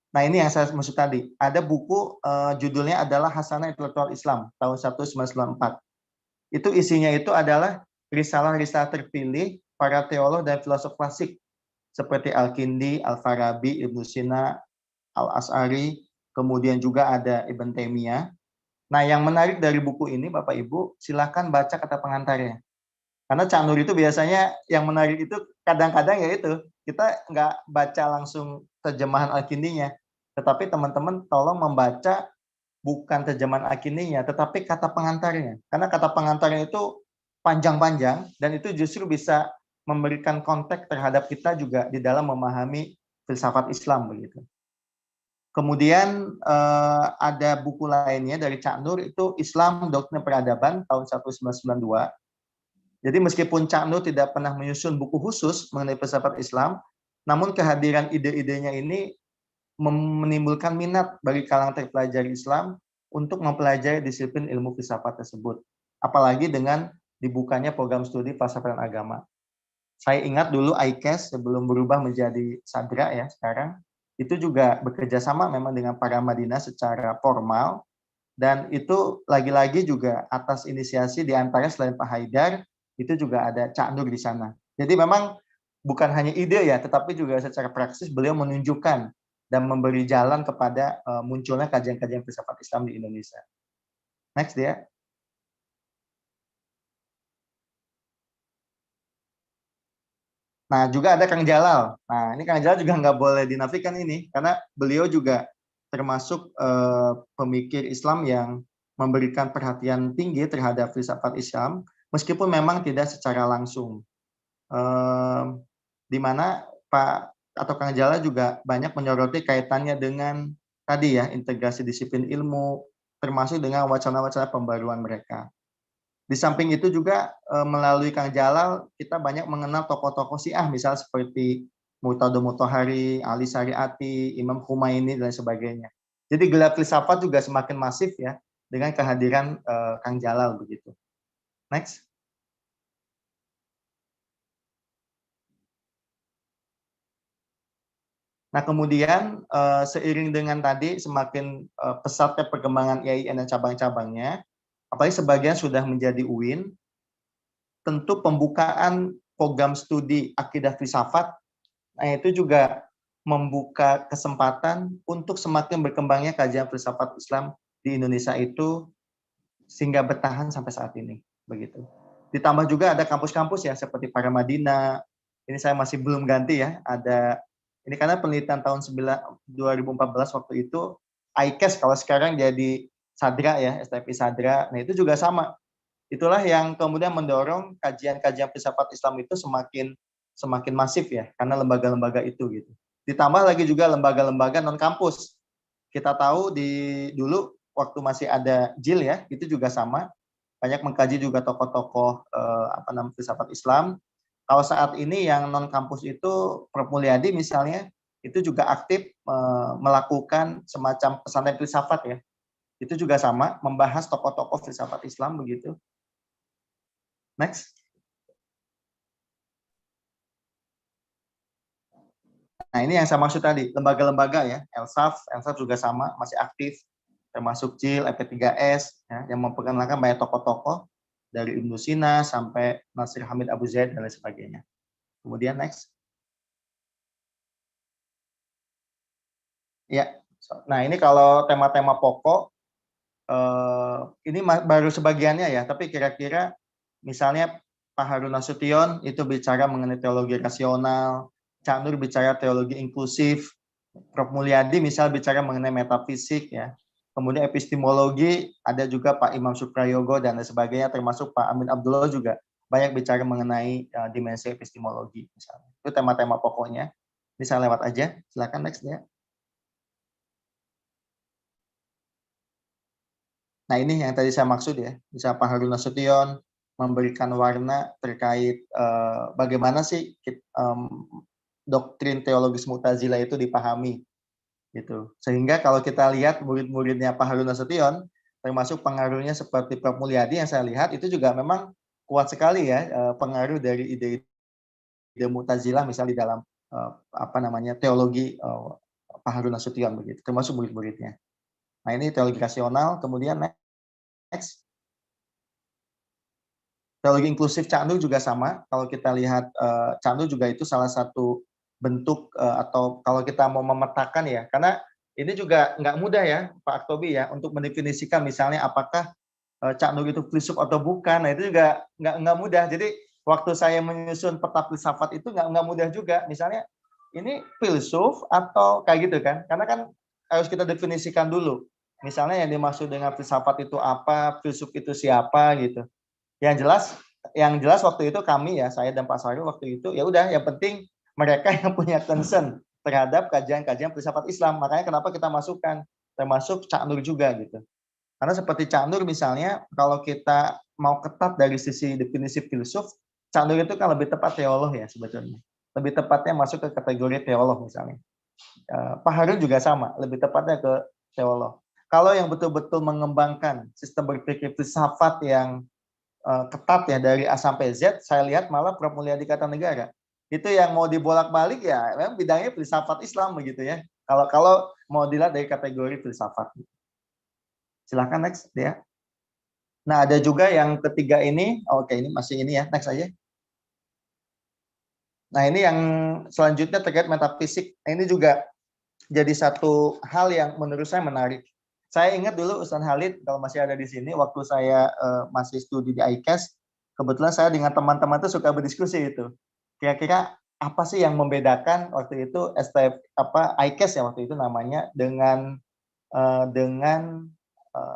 S4: Nah, ini yang saya maksud tadi. Ada buku judulnya adalah Hasanah Intelektual Islam tahun 1994. Itu isinya itu adalah risalah-risalah terpilih para teolog dan filosof klasik seperti Al-Kindi, Al-Farabi, Ibnu Sina, Al-As'ari, kemudian juga ada Ibn Taimiyah. Nah, yang menarik dari buku ini, Bapak Ibu, silakan baca kata pengantarnya. Karena Cak Nur itu biasanya yang menarik itu kadang-kadang ya itu, kita nggak baca langsung terjemahan Al-Kindinya, tetapi teman-teman tolong membaca bukan terjemahan Al-Kindinya, tetapi kata pengantarnya. Karena kata pengantarnya itu panjang-panjang, dan itu justru bisa memberikan konteks terhadap kita juga di dalam memahami filsafat Islam begitu. Kemudian ada buku lainnya dari Cak Nur, itu Islam Doktrin Peradaban tahun 1992. Jadi meskipun Cak Nur tidak pernah menyusun buku khusus mengenai filsafat Islam, namun kehadiran ide-idenya ini menimbulkan minat bagi kalangan terpelajar Islam untuk mempelajari disiplin ilmu filsafat tersebut. Apalagi dengan dibukanya program studi filsafat dan agama. Saya ingat dulu ICAS sebelum berubah menjadi Sadra ya sekarang, itu juga bekerja sama memang dengan para Madinah secara formal, dan itu lagi-lagi juga atas inisiasi di antara selain Pak Haidar, itu juga ada Cak Nur di sana. Jadi memang bukan hanya ide ya, tetapi juga secara praksis beliau menunjukkan dan memberi jalan kepada munculnya kajian-kajian filsafat Islam di Indonesia. Next dia. Nah, juga ada Kang Jalal. Nah, ini Kang Jalal juga nggak boleh dinafikan ini, karena beliau juga termasuk pemikir Islam yang memberikan perhatian tinggi terhadap filsafat Islam, meskipun memang tidak secara langsung. Di mana Pak atau Kang Jalal juga banyak menyoroti kaitannya dengan tadi ya, integrasi disiplin ilmu, termasuk dengan wacana-wacana pembaruan mereka. Di samping itu juga melalui Kang Jalal kita banyak mengenal tokoh-tokoh Syiah, misal seperti Murtado Mutahari, Ali Syariati, Imam Khumaini dan sebagainya. Jadi gelar filsafat juga semakin masif ya dengan kehadiran Kang Jalal begitu. Next. Nah kemudian seiring dengan tadi semakin pesatnya perkembangan IAIN dan cabang-cabangnya, apalagi sebagian sudah menjadi UIN, tentu pembukaan program studi akidah filsafat, nah itu juga membuka kesempatan untuk semakin berkembangnya kajian filsafat Islam di Indonesia itu sehingga bertahan sampai saat ini, begitu. Ditambah juga ada kampus-kampus ya seperti Paramadina, ini saya masih belum ganti ya, ada ini karena penelitian tahun 2014 waktu itu ICAS kalau sekarang jadi Sadra ya, STFI Sadra, nah itu juga sama. Itulah yang kemudian mendorong kajian-kajian filsafat Islam itu semakin masif ya, karena lembaga-lembaga itu gitu. Ditambah lagi juga lembaga-lembaga non kampus. Kita tahu dulu waktu masih ada JIL ya, itu juga sama, banyak mengkaji juga tokoh-tokoh filsafat Islam. Kalau saat ini yang non kampus itu Prof Mulyadi misalnya, itu juga aktif melakukan semacam pesantren filsafat ya. Itu juga sama, membahas tokoh-tokoh filsafat Islam begitu. Next. Nah ini yang saya maksud tadi, lembaga-lembaga ya, Elsaf juga sama, masih aktif, termasuk JIL, EP3S, ya, yang memperkenalkan banyak tokoh-tokoh, dari Ibnu Sina sampai Nasir Hamid Abu Zaid dan lain sebagainya. Kemudian next. Ya, nah ini kalau tema-tema pokok, ini baru sebagiannya ya, tapi kira-kira misalnya Pak Harun Nasution itu bicara mengenai teologi rasional, Cak Nur bicara teologi inklusif, Prof Mulyadi misal bicara mengenai metafisik ya. Kemudian epistemologi ada juga Pak Imam Suprayogo dan lain sebagainya, termasuk Pak Amin Abdullah juga banyak bicara mengenai dimensi epistemologi misalnya. Itu tema-tema pokoknya. Ini saya lewat aja. Silakan next ya. Nah ini yang tadi saya maksud ya. Bisa Pak Harun Nasution memberikan warna terkait bagaimana sih doktrin teologis Mu'tazilah itu dipahami gitu. Sehingga kalau kita lihat murid-muridnya Pak Harun Nasution, termasuk pengaruhnya seperti Prof Mulyadi yang saya lihat itu juga memang kuat sekali ya pengaruh dari ide Mu'tazilah misalnya di dalam teologi Pak Harun Nasution begitu, termasuk murid-muridnya. Nah ini teologi rasional, kemudian next. Teologi inklusif Cak Nur juga sama. Kalau kita lihat Cak Nur juga itu salah satu bentuk atau kalau kita mau memetakan ya, karena ini juga nggak mudah ya Pak Aktobi ya untuk mendefinisikan misalnya apakah Cak Nur itu filsuf atau bukan. Nah itu juga nggak mudah. Jadi waktu saya menyusun peta filsafat itu nggak mudah juga. Misalnya ini filsuf atau kayak gitu kan? Karena kan harus kita definisikan dulu. Misalnya yang dimaksud dengan filsafat itu apa, filsuf itu siapa gitu. Yang jelas waktu itu kami ya, saya dan Pak Sarul waktu itu ya udah yang penting mereka yang punya concern terhadap kajian-kajian filsafat Islam. Makanya kenapa kita masukkan, termasuk Cak Nur juga gitu. Karena seperti Cak Nur misalnya, kalau kita mau ketat dari sisi definisi filsuf, Cak Nur itu kan lebih tepat teolog ya sebetulnya. Lebih tepatnya masuk ke kategori teolog misalnya. Pak Harun juga sama, lebih tepatnya ke teolog. Kalau yang betul-betul mengembangkan sistem berpikir filsafat yang ketat ya dari A sampai Z, saya lihat malah Prof. Mulyadi Kartanegara. Itu yang mau dibolak-balik ya, memang bidangnya filsafat Islam begitu ya. Kalau mau dilihat dari kategori filsafat. Silahkan next ya. Nah ada juga yang ketiga ini, oke ini masih ini ya, next aja. Nah ini yang selanjutnya terkait metafisik. Nah, ini juga jadi satu hal yang menurut saya menarik. Saya ingat dulu Ustaz Halid kalau masih ada di sini waktu saya masih studi di ICAS, kebetulan saya dengan teman-teman itu suka berdiskusi itu. Kira-kira apa sih yang membedakan waktu itu STF ICAS ya waktu itu namanya dengan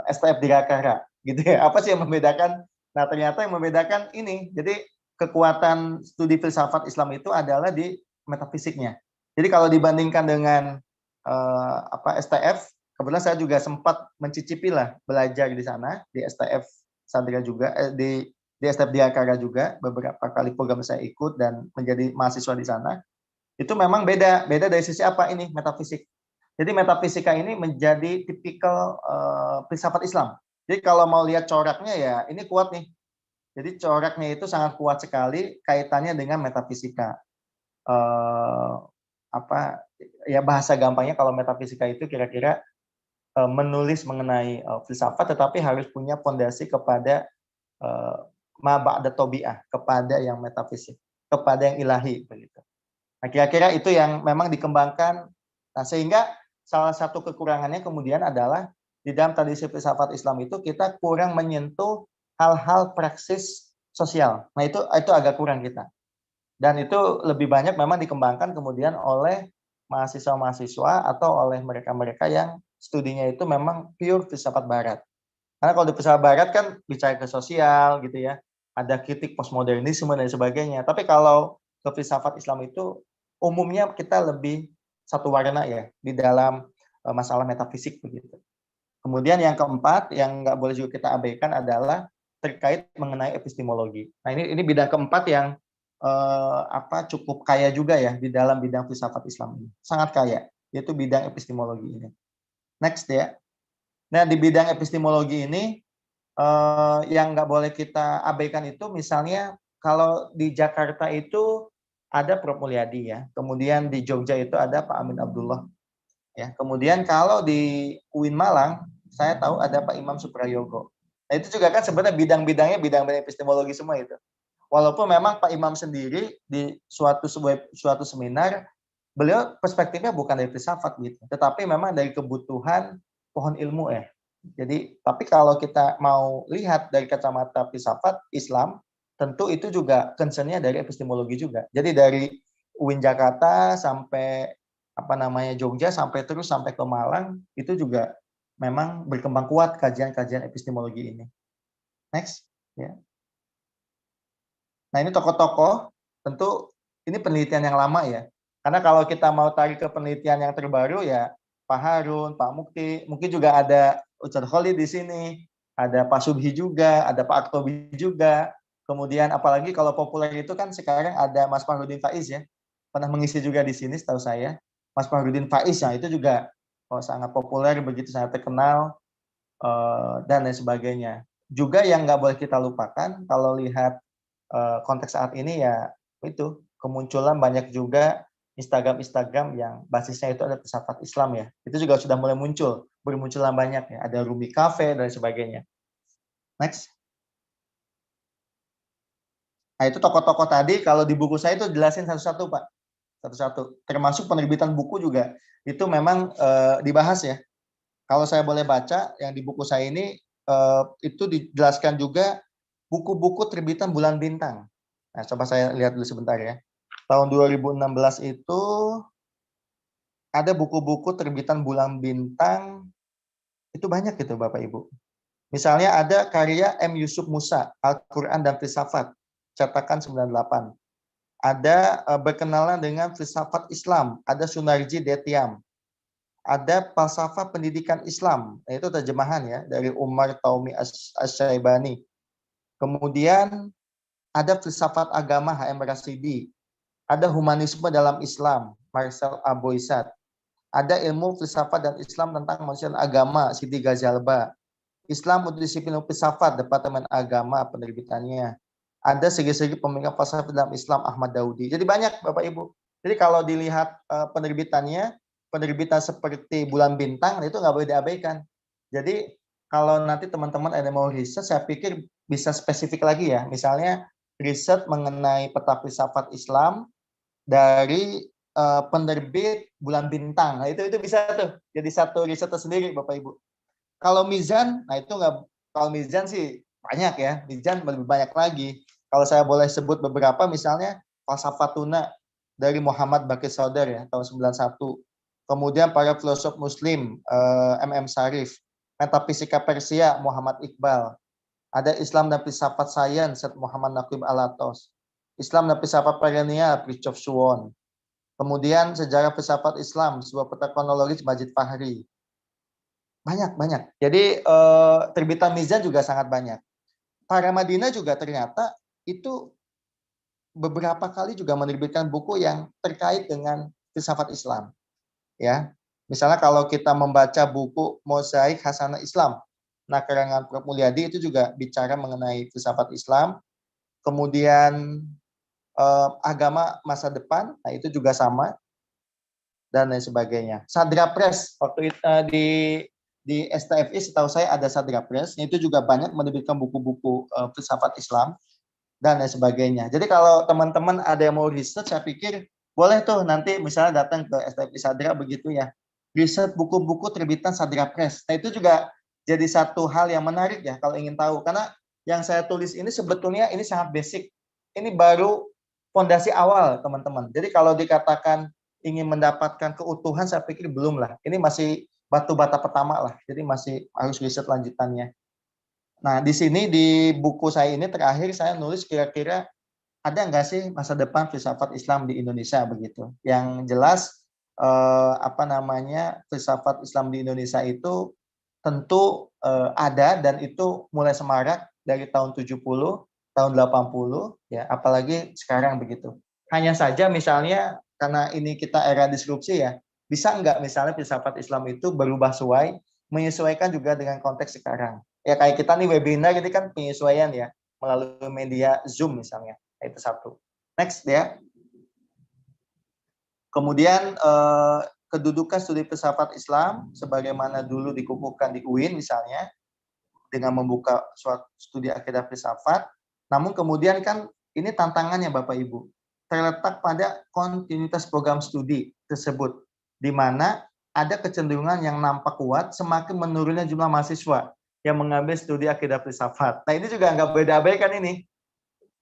S4: STF Dirakara gitu ya. Apa sih yang membedakan? Nah, ternyata yang membedakan ini. Jadi kekuatan studi filsafat Islam itu adalah di metafisiknya. Jadi kalau dibandingkan dengan STF, kebetulan saya juga sempat mencicipi lah belajar di sana di STF Sadria juga di STF Dirakara juga beberapa kali program saya ikut dan menjadi mahasiswa di sana. Itu memang beda dari sisi apa ini metafisik. Jadi metafisika ini menjadi tipikal filsafat Islam. Jadi kalau mau lihat coraknya ya ini kuat nih. Jadi coraknya itu sangat kuat sekali kaitannya dengan metafisika. Bahasa gampangnya kalau metafisika itu kira-kira menulis mengenai filsafat tetapi harus punya fondasi kepada ma ba'da tabi'ah, kepada yang metafisik, kepada yang ilahi begitu. Nah, kira-kira itu yang memang dikembangkan. Nah, sehingga salah satu kekurangannya kemudian adalah di dalam tradisi filsafat Islam itu kita kurang menyentuh hal-hal praksis sosial. Nah, itu agak kurang kita. Dan itu lebih banyak memang dikembangkan kemudian oleh mahasiswa-mahasiswa atau oleh mereka-mereka yang studinya itu memang pure filsafat barat. Karena kalau di filsafat barat kan bicara ke sosial gitu ya, ada kritik postmodernisme dan sebagainya. Tapi kalau ke filsafat Islam itu umumnya kita lebih satu warna ya di dalam masalah metafisik begitu. Kemudian yang keempat yang nggak boleh juga kita abaikan adalah terkait mengenai epistemologi. Nah ini bidang keempat yang cukup kaya juga ya di dalam bidang filsafat Islam ini, sangat kaya, yaitu bidang epistemologi ini. Next ya. Nah di bidang epistemologi ini yang nggak boleh kita abaikan itu misalnya kalau di Jakarta itu ada Prof. Mulyadi ya, kemudian di Jogja itu ada Pak Amin Abdullah ya, kemudian kalau di UIN Malang saya tahu ada Pak Imam Suprayogo. Nah itu juga kan sebenarnya bidang-bidangnya bidang-bidang epistemologi semua itu. Walaupun memang Pak Imam sendiri di suatu seminar beliau perspektifnya bukan dari filsafat gitu, tetapi memang dari kebutuhan pohon ilmu ya. Jadi tapi kalau kita mau lihat dari kacamata filsafat Islam, tentu itu juga concern-nya dari epistemologi juga. Jadi dari UIN Jakarta sampai Jogja sampai ke Malang itu juga memang berkembang kuat kajian-kajian epistemologi ini. Next ya. Nah, ini tokoh-tokoh tentu ini penelitian yang lama ya. Karena kalau kita mau tarik ke penelitian yang terbaru ya Pak Harun, Pak Mukti, mungkin juga ada Ustadz Khalid di sini, ada Pak Subhi juga, ada Pak Aktobi juga. Kemudian apalagi kalau populer itu kan sekarang ada Mas Fahrudin Faiz ya. Pernah mengisi juga di sini setahu saya. Mas Fahrudin Faiz ya itu juga sangat populer, begitu sangat terkenal dan lain sebagainya. Juga yang nggak boleh kita lupakan kalau lihat konteks saat ini ya itu kemunculan banyak juga Instagram yang basisnya itu ada filsafat Islam ya. Itu juga sudah mulai bermunculan banyak ya. Ada Rumi Cafe dan sebagainya. Next. Nah itu tokoh-tokoh tadi kalau di buku saya itu jelasin satu-satu Pak. Satu-satu. Termasuk penerbitan buku juga. Itu memang dibahas ya. Kalau saya boleh baca yang di buku saya ini itu dijelaskan juga buku-buku terbitan Bulan Bintang. Nah, coba saya lihat dulu sebentar ya. Tahun 2016 itu ada buku-buku terbitan Bulan Bintang, itu banyak gitu Bapak Ibu. Misalnya ada karya M. Yusuf Musa, Al-Quran dan Filsafat, cetakan 98. ada berkenalan dengan filsafat Islam, ada Sunarji Detiam, ada falsafah pendidikan Islam, itu terjemahan ya dari Umar Taumi Asy-Syaibani. Kemudian ada filsafat agama HM Rasidi, ada humanisme dalam Islam Marcel Aboisat, ada ilmu filsafat dan Islam tentang manusia dan agama Siti Ghazalba, Islam Multidisiplin Filsafat Departemen Agama penerbitannya. Ada segi-segi pemikiran falsafah dalam Islam Ahmad Daudi. Jadi banyak Bapak Ibu. Jadi kalau dilihat penerbitannya, penerbitan seperti Bulan Bintang itu nggak boleh diabaikan. Jadi kalau nanti teman-teman ada mau riset, saya pikir bisa spesifik lagi ya. Misalnya riset mengenai peta filsafat Islam dari penerbit Bulan Bintang. Nah, itu bisa tuh jadi satu riset tersendiri Bapak Ibu. Kalau Mizan, nah itu nggak, kalau Mizan sih banyak ya, Mizan lebih banyak lagi. Kalau saya boleh sebut beberapa, misalnya Falsafatuna dari Muhammad Baqir Saudar ya, tahun 91. Kemudian para filosof Muslim, M.M. Syarif, Metafisika Persia, Muhammad Iqbal. Ada Islam dan Filsafat Sains, Muhammad Naqib Alatos. Islam dan Filsafat Perennial, Fridtjof Schuon. Kemudian Sejarah Filsafat Islam, sebuah peta kronologis, Majid Fahri. Banyak. Jadi terbitan Mizan juga sangat banyak. Para Madinah juga ternyata itu beberapa kali juga menerbitkan buku yang terkait dengan filsafat Islam. Ya, misalnya kalau kita membaca buku Mozaik Hasanah Islam, nah karangan Prof. Mulyadi itu juga bicara mengenai filsafat Islam. Kemudian agama masa depan, nah itu juga sama dan lain sebagainya. Sadra Press waktu itu, di STFI setahu saya ada Sadra Press, itu juga banyak menerbitkan buku-buku filsafat Islam dan lain sebagainya. Jadi kalau teman-teman ada yang mau riset, saya pikir boleh tuh nanti misalnya datang ke STFI Sadra begitu ya, riset buku-buku terbitan Sadra Press. Nah itu juga jadi satu hal yang menarik ya kalau ingin tahu, karena yang saya tulis ini sebetulnya ini sangat basic, ini baru fondasi awal teman-teman. Jadi kalau dikatakan ingin mendapatkan keutuhan, saya pikir belum lah. Ini masih batu bata pertama lah, jadi masih harus riset lanjutannya. Nah, di sini di buku saya ini terakhir saya nulis kira-kira ada nggak sih masa depan filsafat Islam di Indonesia begitu. Yang jelas filsafat Islam di Indonesia itu tentu ada dan itu mulai semarak dari tahun 70, tahun 80 ya, apalagi sekarang begitu. Hanya saja misalnya karena ini kita era disrupsi ya, bisa nggak misalnya filsafat Islam itu berubah menyesuaikan juga dengan konteks sekarang. Ya kayak kita nih webinar ini kan penyesuaian ya melalui media Zoom misalnya. Itu satu. Next ya. Kemudian kedudukan studi filsafat Islam sebagaimana dulu dikukuhkan di UIN misalnya dengan membuka suatu studi akidah filsafat. Namun kemudian kan ini tantangannya Bapak Ibu terletak pada kontinuitas program studi tersebut di mana ada kecenderungan yang nampak kuat semakin menurunnya jumlah mahasiswa yang mengambil studi akidah filsafat. Nah ini juga nggak beda-beda kan ini.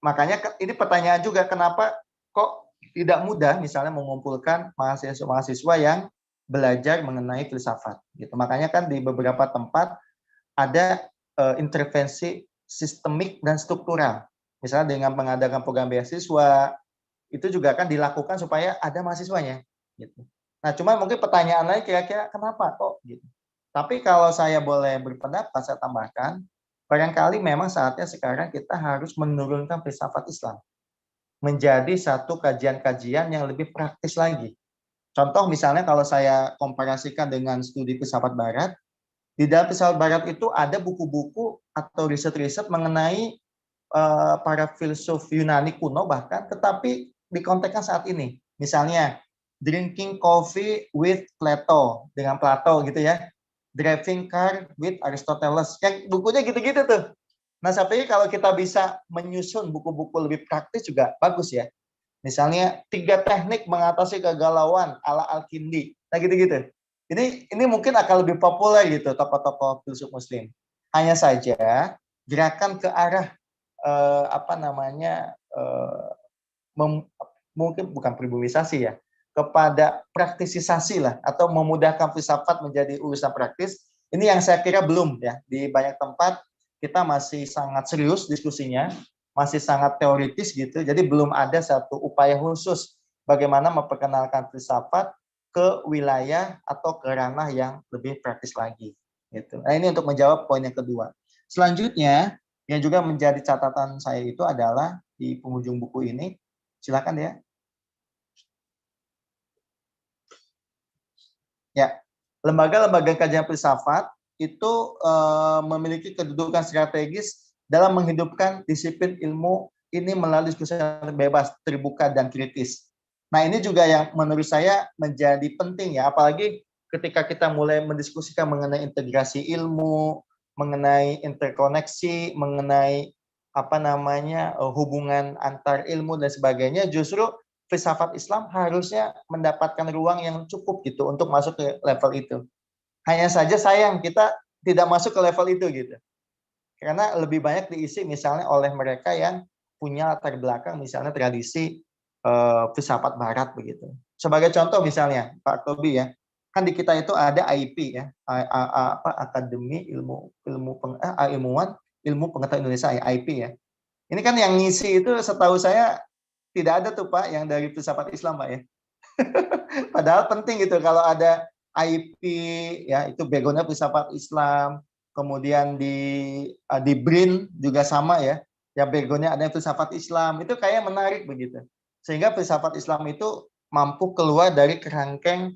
S4: Makanya ini pertanyaan juga kenapa kok tidak mudah misalnya mengumpulkan mahasiswa-mahasiswa yang belajar mengenai filsafat. Gitu. Makanya kan di beberapa tempat ada intervensi sistemik dan struktural. Misalnya dengan mengadakan program beasiswa, itu juga kan dilakukan supaya ada mahasiswanya. Gitu. Nah cuma mungkin pertanyaan lain kira-kira kenapa kok gitu. Tapi kalau saya boleh berpendapat, saya tambahkan, barangkali memang saatnya sekarang kita harus menurunkan filsafat Islam menjadi satu kajian-kajian yang lebih praktis lagi. Contoh misalnya kalau saya komparasikan dengan studi filsafat Barat, di dalam filsafat Barat itu ada buku-buku atau riset-riset mengenai para filsuf Yunani kuno bahkan, tetapi dikontekskan saat ini. Misalnya, Drinking Coffee with Plato, dengan Plato gitu ya. Driving Car with Aristoteles. Yang bukunya gitu-gitu tuh. Nah, saya pikir kalau kita bisa menyusun buku-buku lebih praktis juga bagus ya. Misalnya 3 teknik mengatasi kegalauan ala Al-Kindi. Nah, gitu-gitu. Ini mungkin akan lebih populer gitu tokoh-tokoh filsuf Muslim. Hanya saja gerakan ke arah mungkin bukan pribumisasi ya, kepada praktisisasi lah atau memudahkan filsafat menjadi urusan praktis. Ini yang saya kira belum ya, di banyak tempat kita masih sangat serius diskusinya, masih sangat teoritis gitu. Jadi belum ada satu upaya khusus bagaimana memperkenalkan filsafat ke wilayah atau ke ranah yang lebih praktis lagi. Gitu. Nah, ini untuk menjawab poin yang kedua. Selanjutnya, yang juga menjadi catatan saya itu adalah di penghujung buku ini, silakan ya. Ya, lembaga-lembaga kajian filsafat itu memiliki kedudukan strategis dalam menghidupkan disiplin ilmu ini melalui diskusi yang bebas, terbuka, dan kritis. Nah, ini juga yang menurut saya menjadi penting ya, apalagi ketika kita mulai mendiskusikan mengenai integrasi ilmu, mengenai interkoneksi, mengenai hubungan antar ilmu dan sebagainya, justru filsafat Islam harusnya mendapatkan ruang yang cukup gitu untuk masuk ke level itu. Hanya saja sayang kita tidak masuk ke level itu gitu. Karena lebih banyak diisi misalnya oleh mereka yang punya latar belakang misalnya tradisi filsafat barat begitu. Sebagai contoh misalnya Pak Tobi ya, kan di kita itu ada AIP ya, Akademi Ilmuwan Ilmu Pengetahuan Indonesia, AIP ya. Ini kan yang ngisi itu setahu saya tidak ada tuh Pak yang dari filsafat Islam Pak ya. Padahal penting gitu kalau ada AIP ya, itu background-nya filsafat Islam. Kemudian di BRIN juga sama ya. Ya background-nya ada filsafat Islam. Itu kayak menarik begitu. Sehingga filsafat Islam itu mampu keluar dari kerangkeng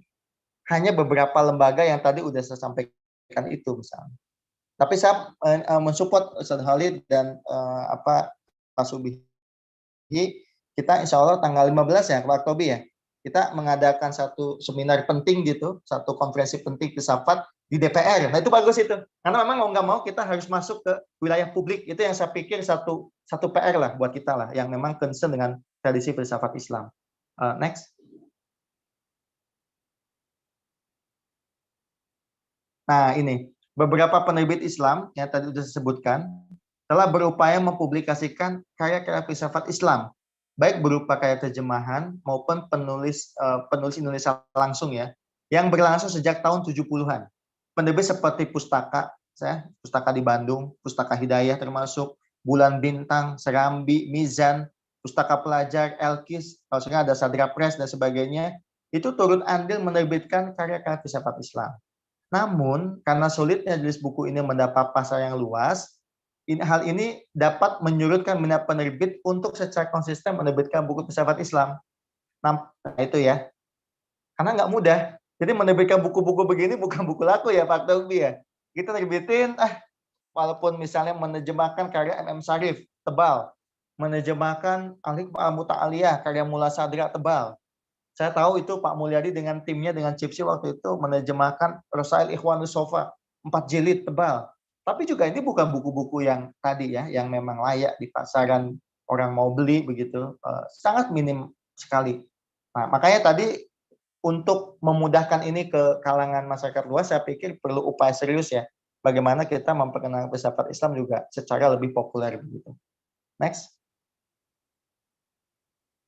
S4: hanya beberapa lembaga yang tadi udah saya sampaikan itu misalnya. Tapi saya mensupport Ustaz Khalid dan Pak Subi. Kita insya Allah tanggal 15 ya, Pak Tobi ya, kita mengadakan satu seminar penting gitu, satu konferensi penting filsafat di DPR. Nah itu bagus itu, karena memang mau nggak mau kita harus masuk ke wilayah publik. Itu yang saya pikir satu PR lah buat kita lah, yang memang concern dengan tradisi filsafat Islam. Next. Nah ini, beberapa penerbit Islam yang tadi sudah disebutkan telah berupaya mempublikasikan karya-karya filsafat Islam, baik berupa karya terjemahan maupun penulis Indonesia langsung ya, yang berlangsung sejak tahun 70-an. Penerbit seperti Pustaka di Bandung, Pustaka Hidayah termasuk, Bulan Bintang, Serambi, Mizan, Pustaka Pelajar, Elkis, kalau sekarang ada Sadra Press dan sebagainya, itu turut andil menerbitkan karya-karya filsafat Islam. Namun, karena sulitnya jenis buku ini mendapat pasar yang luas, hal ini dapat menyurutkan minat penerbit untuk secara konsisten menerbitkan buku filsafat Islam. Nah, itu ya. Karena nggak mudah. Jadi menerbitkan buku-buku begini bukan buku laku ya Pak Tobi ya. Kita terbitin, walaupun misalnya menerjemahkan karya M.M. Syarif, tebal. Menerjemahkan Al-Hikmah Al-Muta'aliyah, karya Mullah Sadra, tebal. Saya tahu itu Pak Mulyadi dengan timnya, dengan Cipsi waktu itu menerjemahkan Rasail Ikhwanus Sofa, 4 jilid, tebal. Tapi juga ini bukan buku-buku yang tadi ya, yang memang layak di pasaran orang mau beli begitu, sangat minim sekali. Nah, makanya tadi untuk memudahkan ini ke kalangan masyarakat luas, saya pikir perlu upaya serius ya, bagaimana kita memperkenalkan filsafat Islam juga secara lebih populer begitu. Next.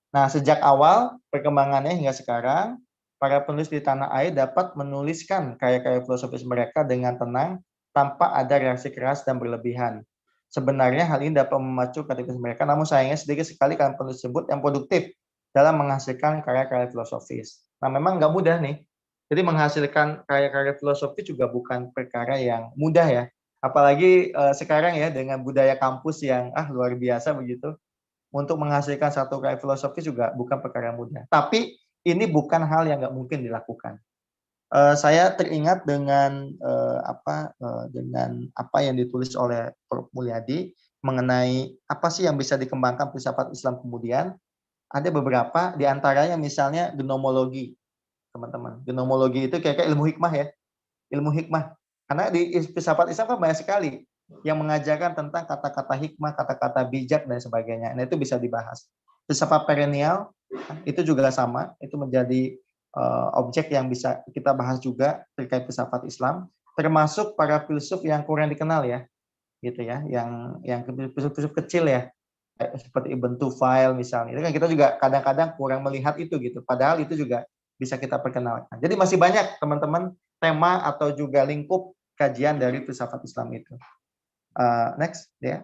S4: Nah, sejak awal perkembangannya hingga sekarang, para penulis di tanah air dapat menuliskan karya-karya filosofis mereka dengan tenang, tanpa ada reaksi keras dan berlebihan. Sebenarnya hal ini dapat memacu kreativitas mereka, namun sayangnya sedikit sekali kalangan penulis tersebut yang produktif dalam menghasilkan karya-karya filosofis. Nah, memang nggak mudah nih. Jadi menghasilkan karya-karya filosofis juga bukan perkara yang mudah ya. Apalagi sekarang ya dengan budaya kampus yang luar biasa begitu. Untuk menghasilkan satu karya filosofis juga bukan perkara mudah. Tapi ini bukan hal yang nggak mungkin dilakukan. Saya teringat dengan apa yang ditulis oleh Prof. Mulyadi mengenai apa sih yang bisa dikembangkan filsafat Islam kemudian. Ada beberapa, diantaranya misalnya gnomologi, teman-teman. Gnomologi itu kayak ilmu hikmah ya, ilmu hikmah. Karena di filsafat Islam kan banyak sekali yang mengajarkan tentang kata-kata hikmah, kata-kata bijak dan sebagainya. Nah itu bisa dibahas. Filsafat perennial itu juga sama, itu menjadi objek yang bisa kita bahas juga terkait filsafat Islam, termasuk para filsuf yang kurang dikenal ya, gitu ya, yang filsuf kecil ya, seperti Ibn Tufail misalnya. Itu kan kita juga kadang-kadang kurang melihat itu gitu. Padahal itu juga bisa kita perkenalkan. Jadi masih banyak teman-teman tema atau juga lingkup kajian dari filsafat Islam itu. Next ya.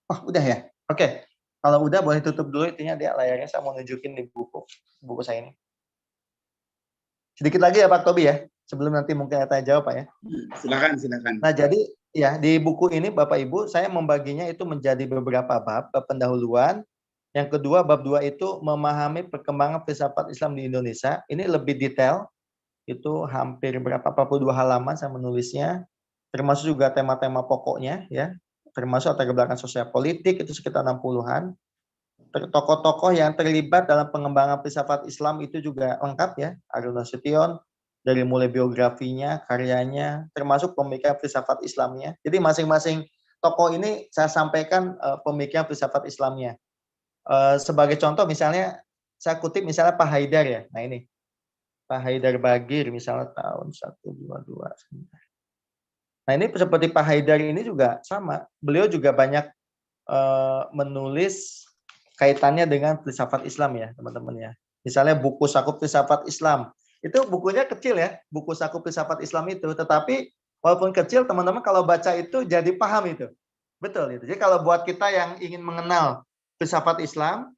S4: Oh, udah ya? Oke. Kalau udah boleh tutup dulu itunya dia layarnya, saya mau nunjukin di buku saya ini. Sedikit lagi ya Pak Tobi ya, sebelum nanti mungkin tanya jawab Pak ya.
S2: Silakan, silakan.
S4: Nah, jadi ya di buku ini Bapak Ibu saya membaginya itu menjadi beberapa bab pendahuluan. Yang kedua bab 2 itu memahami perkembangan filsafat Islam di Indonesia. Ini lebih detail. Itu hampir 42 halaman saya menulisnya. Termasuk juga tema-tema pokoknya ya. Termasuk latar belakang sosial politik itu sekitar 60-an. Tokoh-tokoh yang terlibat dalam pengembangan filsafat Islam itu juga lengkap ya. Harun Nasution, dari mulai biografinya, karyanya, termasuk pemikiran filsafat Islamnya. Jadi masing-masing tokoh ini saya sampaikan pemikiran filsafat Islamnya. Sebagai contoh misalnya, saya kutip misalnya Pak Haidar ya. Nah ini, Pak Haidar Bagir misalnya tahun 122. Nah ini seperti Pak Haidar ini juga sama. Beliau juga banyak menulis kaitannya dengan filsafat Islam ya teman-teman ya. Misalnya buku Sakup Filsafat Islam. Itu bukunya kecil ya, buku Sakup Filsafat Islam itu. Tetapi walaupun kecil teman-teman kalau baca itu jadi paham itu. Betul itu. Jadi kalau buat kita yang ingin mengenal filsafat Islam,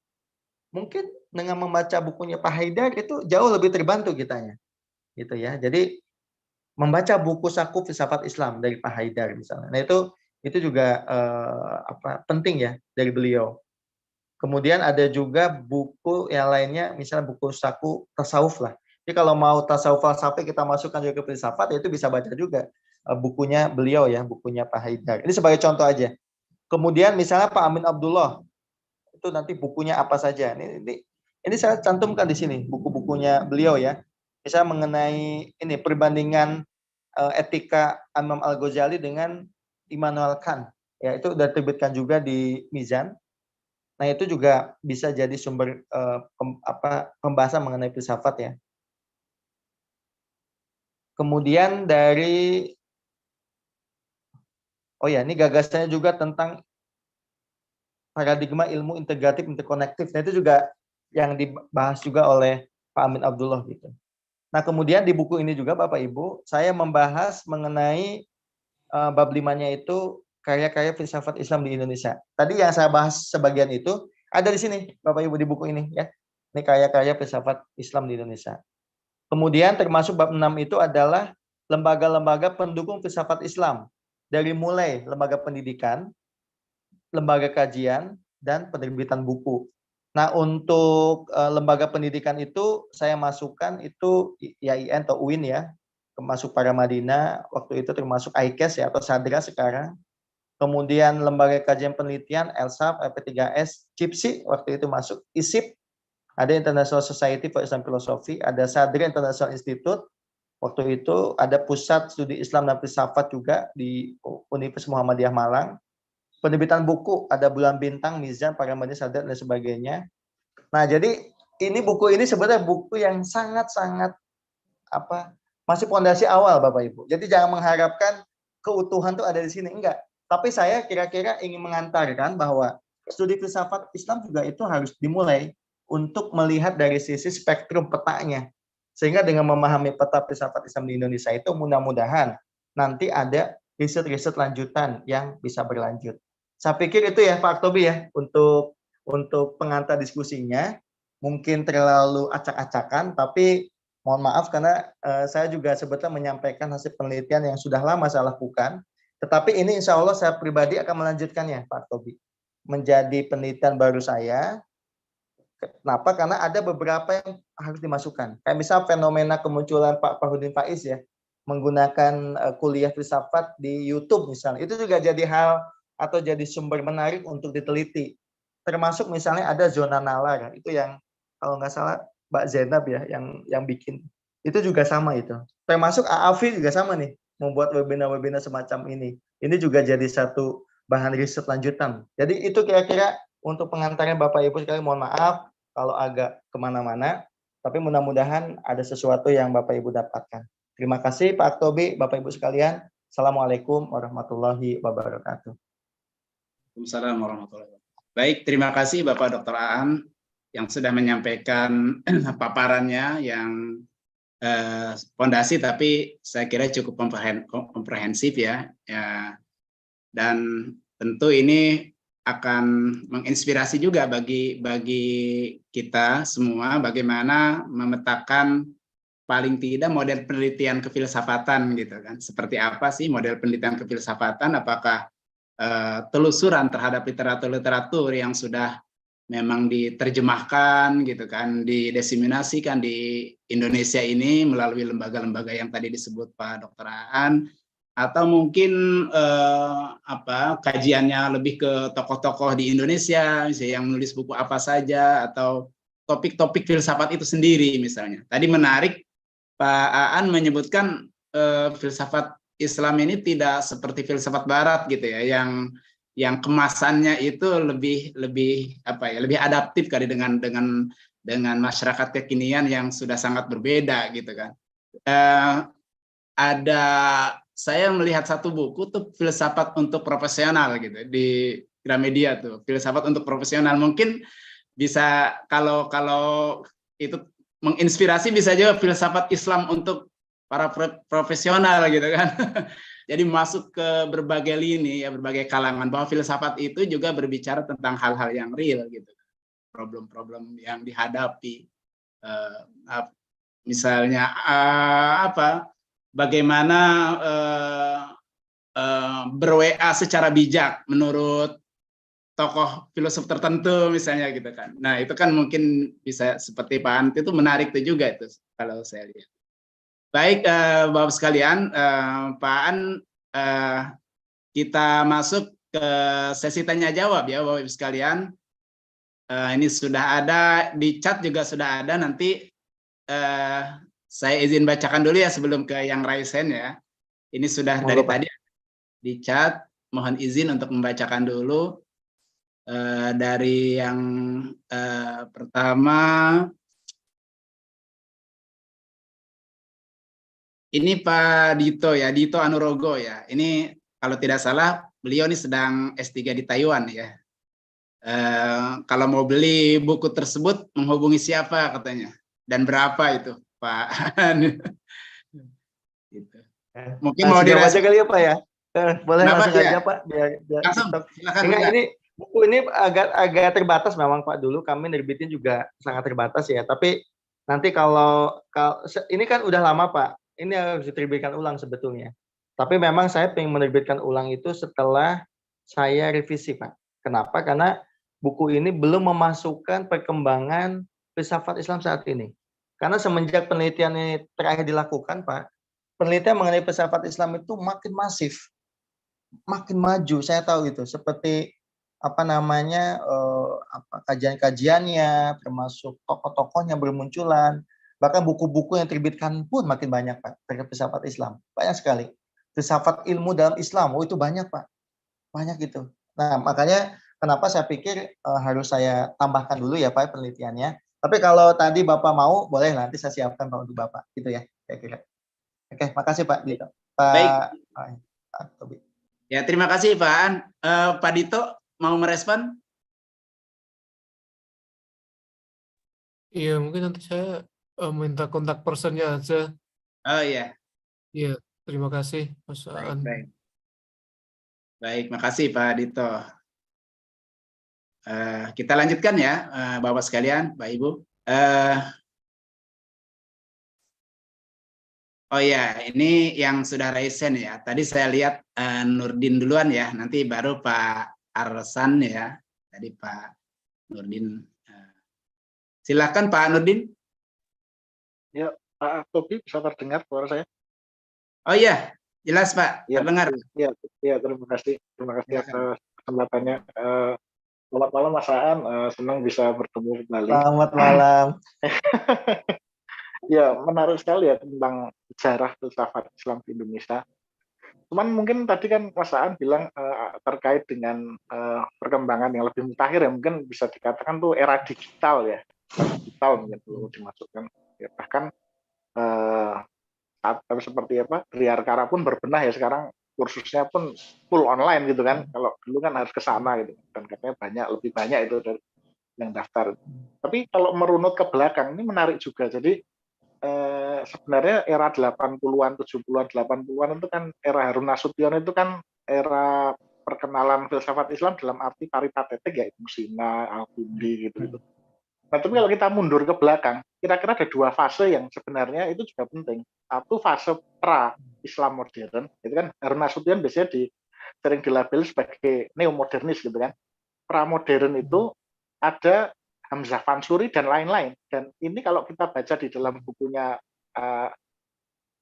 S4: mungkin dengan membaca bukunya Pak Haidar itu jauh lebih terbantu kitanya. Gitu ya. Jadi membaca buku Sakup Filsafat Islam dari Pak Haidar misalnya. Nah itu juga penting ya dari beliau. Kemudian ada juga buku yang lainnya, misalnya buku Saku Tasawuf lah. Jadi kalau mau tasawuf falsafah kita masukkan juga ke filsafat, ya itu bisa baca juga bukunya beliau ya, bukunya Pak Haidar. Ini sebagai contoh aja. Kemudian misalnya Pak Amin Abdullah, itu nanti bukunya apa saja. Ini saya cantumkan di sini buku-bukunya beliau ya. Misalnya mengenai ini perbandingan etika Imam Al-Ghazali dengan Immanuel Kant. Ya itu sudah terbitkan juga di Mizan. Nah, itu juga bisa jadi sumber pembahasan mengenai filsafat ya. Kemudian dari ini gagasannya juga tentang paradigma ilmu integratif interkonektif. Nah, itu juga yang dibahas juga oleh Pak Amin Abdullah gitu. Nah, kemudian di buku ini juga Bapak Ibu, saya membahas mengenai bab 5-nya itu karya-karya filsafat Islam di Indonesia. Tadi yang saya bahas sebagian itu ada di sini, Bapak Ibu, di buku ini ya. Ini karya-karya filsafat Islam di Indonesia. Kemudian termasuk bab 6 itu adalah lembaga-lembaga pendukung filsafat Islam. Dari mulai lembaga pendidikan, lembaga kajian, dan penerbitan buku. Nah, untuk lembaga pendidikan itu saya masukkan itu IAIN atau UIN ya. Termasuk Paramadina, waktu itu termasuk IKES ya, atau Sadra sekarang. Kemudian lembaga kajian penelitian, ELSAP, LP3S, CIPSI, waktu itu masuk ISIP, ada International Society for Islam Philosophy, ada Sadra International Institute, waktu itu ada Pusat Studi Islam dan Filsafat juga di Universitas Muhammadiyah Malang. Penerbitan buku, ada Bulan Bintang, Mizan, Paramadina, Sadra, dan sebagainya. Nah, jadi ini buku ini sebenarnya buku yang sangat-sangat masih fondasi awal Bapak Ibu. Jadi jangan mengharapkan keutuhan itu ada di sini, enggak. Tapi saya kira-kira ingin mengantarkan bahwa studi filsafat Islam juga itu harus dimulai untuk melihat dari sisi spektrum petanya. Sehingga dengan memahami peta filsafat Islam di Indonesia itu mudah-mudahan nanti ada riset-riset lanjutan yang bisa berlanjut. Saya pikir itu ya Pak Tobi ya untuk pengantar diskusinya. Mungkin terlalu acak-acakan, tapi mohon maaf karena saya juga sebetulnya menyampaikan hasil penelitian yang sudah lama saya lakukan. Tetapi ini insya Allah saya pribadi akan melanjutkannya Pak Tobi. Menjadi penelitian baru saya. Kenapa? Karena ada beberapa yang harus dimasukkan. Kayak misal fenomena kemunculan Pak Farudin Faiz ya. Menggunakan kuliah filsafat di YouTube misalnya. Itu juga jadi hal atau jadi sumber menarik untuk diteliti. Termasuk misalnya ada zona nalar. Itu yang kalau nggak salah Mbak Zainab ya yang bikin. Itu juga sama itu. Termasuk AAFI juga sama nih. Membuat webinar-webinar semacam ini. Ini juga jadi satu bahan riset lanjutan. Jadi itu kira-kira untuk pengantarnya Bapak Ibu sekalian, mohon maaf kalau agak kemana-mana. Tapi mudah-mudahan ada sesuatu yang Bapak Ibu dapatkan. Terima kasih Pak Tobi, Bapak Ibu sekalian. Assalamualaikum warahmatullahi wabarakatuh.
S2: Waalaikumsalam warahmatullahi wabarakatuh. Baik, terima kasih Bapak Dr. Aan yang sudah menyampaikan paparannya yang fondasi tapi saya kira cukup komprehensif ya. Dan tentu ini akan menginspirasi juga bagi kita semua bagaimana memetakan paling tidak model penelitian kefilsafatan gitu kan. Seperti apa sih model penelitian kefilsafatan? Apakah telusuran terhadap literatur-literatur yang sudah memang diterjemahkan gitu kan, didiseminasikan di Indonesia ini melalui lembaga-lembaga yang tadi disebut Pak Dr. Aan, atau mungkin kajiannya lebih ke tokoh-tokoh di Indonesia misalnya yang menulis buku apa saja, atau topik-topik filsafat itu sendiri misalnya. Tadi menarik Pak Aan menyebutkan filsafat Islam ini tidak seperti filsafat Barat gitu ya, yang kemasannya itu lebih adaptif kali dengan masyarakat kekinian yang sudah sangat berbeda gitu kan. Saya melihat satu buku tuh filsafat untuk profesional gitu di Gramedia tuh, filsafat untuk profesional. Mungkin bisa kalau itu menginspirasi, bisa juga filsafat Islam untuk para profesional gitu kan. Jadi masuk ke berbagai lini ya, berbagai kalangan, bahwa filsafat itu juga berbicara tentang hal-hal yang real gitu, problem-problem yang dihadapi, misalnya bagaimana ber-WA secara bijak menurut tokoh filosof tertentu misalnya gitu kan. Nah itu kan mungkin bisa seperti Pak Ant, itu menarik itu juga itu kalau saya lihat. Baik Bapak sekalian, Pak An, kita masuk ke sesi tanya jawab ya Bapak Ibu sekalian. Ini sudah ada di chat juga sudah ada, nanti saya izin bacakan dulu ya sebelum ke yang raise hand ya. Ini sudah dari tadi di chat, mohon izin untuk membacakan dulu. Dari yang pertama, ini Pak Dito ya, Dito Anurogo ya. Ini kalau tidak salah beliau ini sedang S3 di Taiwan ya. Kalau mau beli buku tersebut menghubungi siapa katanya, dan berapa itu Pak? Gitu. Mungkin mau
S4: direspon aja kali ya Pak ya. Boleh langsung
S2: ya?
S4: aja Pak.
S2: Langsung, silakan.
S4: Ini buku ini agak terbatas memang Pak. Dulu kami nerbitin juga sangat terbatas ya. Tapi nanti kalau ini kan udah lama Pak. Ini harus diterbitkan ulang sebetulnya. Tapi memang saya pengen menerbitkan ulang itu setelah saya revisi Pak. Kenapa? Karena buku ini belum memasukkan perkembangan filsafat Islam saat ini. Karena semenjak penelitian ini terakhir dilakukan Pak, penelitian mengenai filsafat Islam itu makin masif, makin maju. Saya tahu itu seperti kajian-kajiannya, termasuk tokoh-tokohnya bermunculan, bahkan buku-buku yang terbitkan pun makin banyak Pak terkait filsafat Islam, banyak sekali. Filsafat ilmu dalam Islam, itu banyak Pak, banyak itu. Nah makanya kenapa saya pikir harus saya tambahkan dulu ya Pak penelitiannya. Tapi kalau tadi Bapak mau, boleh nanti saya siapkan Pak untuk Bapak, gitu ya, kira-kira. Oke, makasih Pak Dito.
S2: Baik.
S4: Pak Tobi.
S2: Ya, terima kasih Pak An. Pak Dito mau merespon?
S6: Iya, mungkin nanti saya minta kontak personnya aja.
S2: Oh iya.
S6: Iya, terima kasih Mas Aan.
S2: Baik, makasih Pak Dito. Kita lanjutkan ya, Bapak sekalian, Pak Ibu. Oh ya, ini yang sudah raise hand ya. Tadi saya lihat Nurdin duluan ya, nanti baru Pak Arsan ya. Tadi Pak Nurdin. Silakan Pak Nurdin.
S7: Ya, Pak Tobi bisa terdengar suara saya?
S2: Oh iya, jelas Pak,
S7: ya,
S2: terdengar.
S7: Ya, terima kasih atas kesempatannya. Selamat malam Mas Aan, senang bisa bertemu kembali.
S4: Selamat malam.
S7: Ya, menarik sekali ya tentang sejarah filsafat Islam di Indonesia. Cuman mungkin tadi kan Mas Aan bilang terkait dengan perkembangan yang lebih mutakhir ya, mungkin bisa dikatakan tuh era digital ya. Digital mungkin perlu dimasukkan. Ya, bahkan seperti apa, Riarkara pun berbenah ya sekarang, kursusnya pun full online gitu kan. Kalau dulu kan harus ke sana gitu, dan katanya lebih banyak itu dari yang daftar. Tapi kalau merunut ke belakang ini menarik juga. Jadi sebenarnya era 80-an, 70-an, 80-an itu kan era Harun Nasution, itu kan era perkenalan filsafat Islam dalam arti peripatetik ya Ibnu Sina, Al-Kindi gitu. Nah, tapi kalau kita mundur ke belakang, kira-kira ada dua fase yang sebenarnya itu juga penting. Satu fase pra-Islam modern, itu kan Harun Nasution biasanya sering dilabel sebagai neomodernis gitu kan. Pra-modern itu ada Hamzah Fansuri dan lain-lain. Dan ini kalau kita baca di dalam bukunya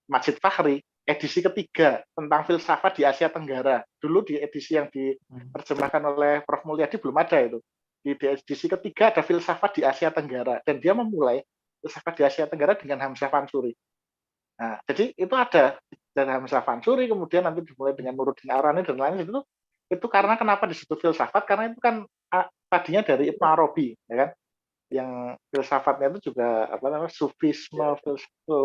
S7: Majid Fahri, edisi ketiga tentang filsafat di Asia Tenggara. Dulu di edisi yang diterjemahkan oleh Prof. Mulyadi belum ada itu. Di edisi ketiga ada filsafat di Asia Tenggara. Dan dia memulai filsafat di Asia Tenggara dengan Hamzah Fansuri. Nah, jadi itu ada dari Hamzah Fansuri, kemudian nanti dimulai dengan Nuruddin Arani dan lain-lain. Itu karena kenapa disebut filsafat? Karena itu kan tadinya dari Ibnu Arabi, ya kan? Yang filsafatnya itu juga apa namanya sufisme,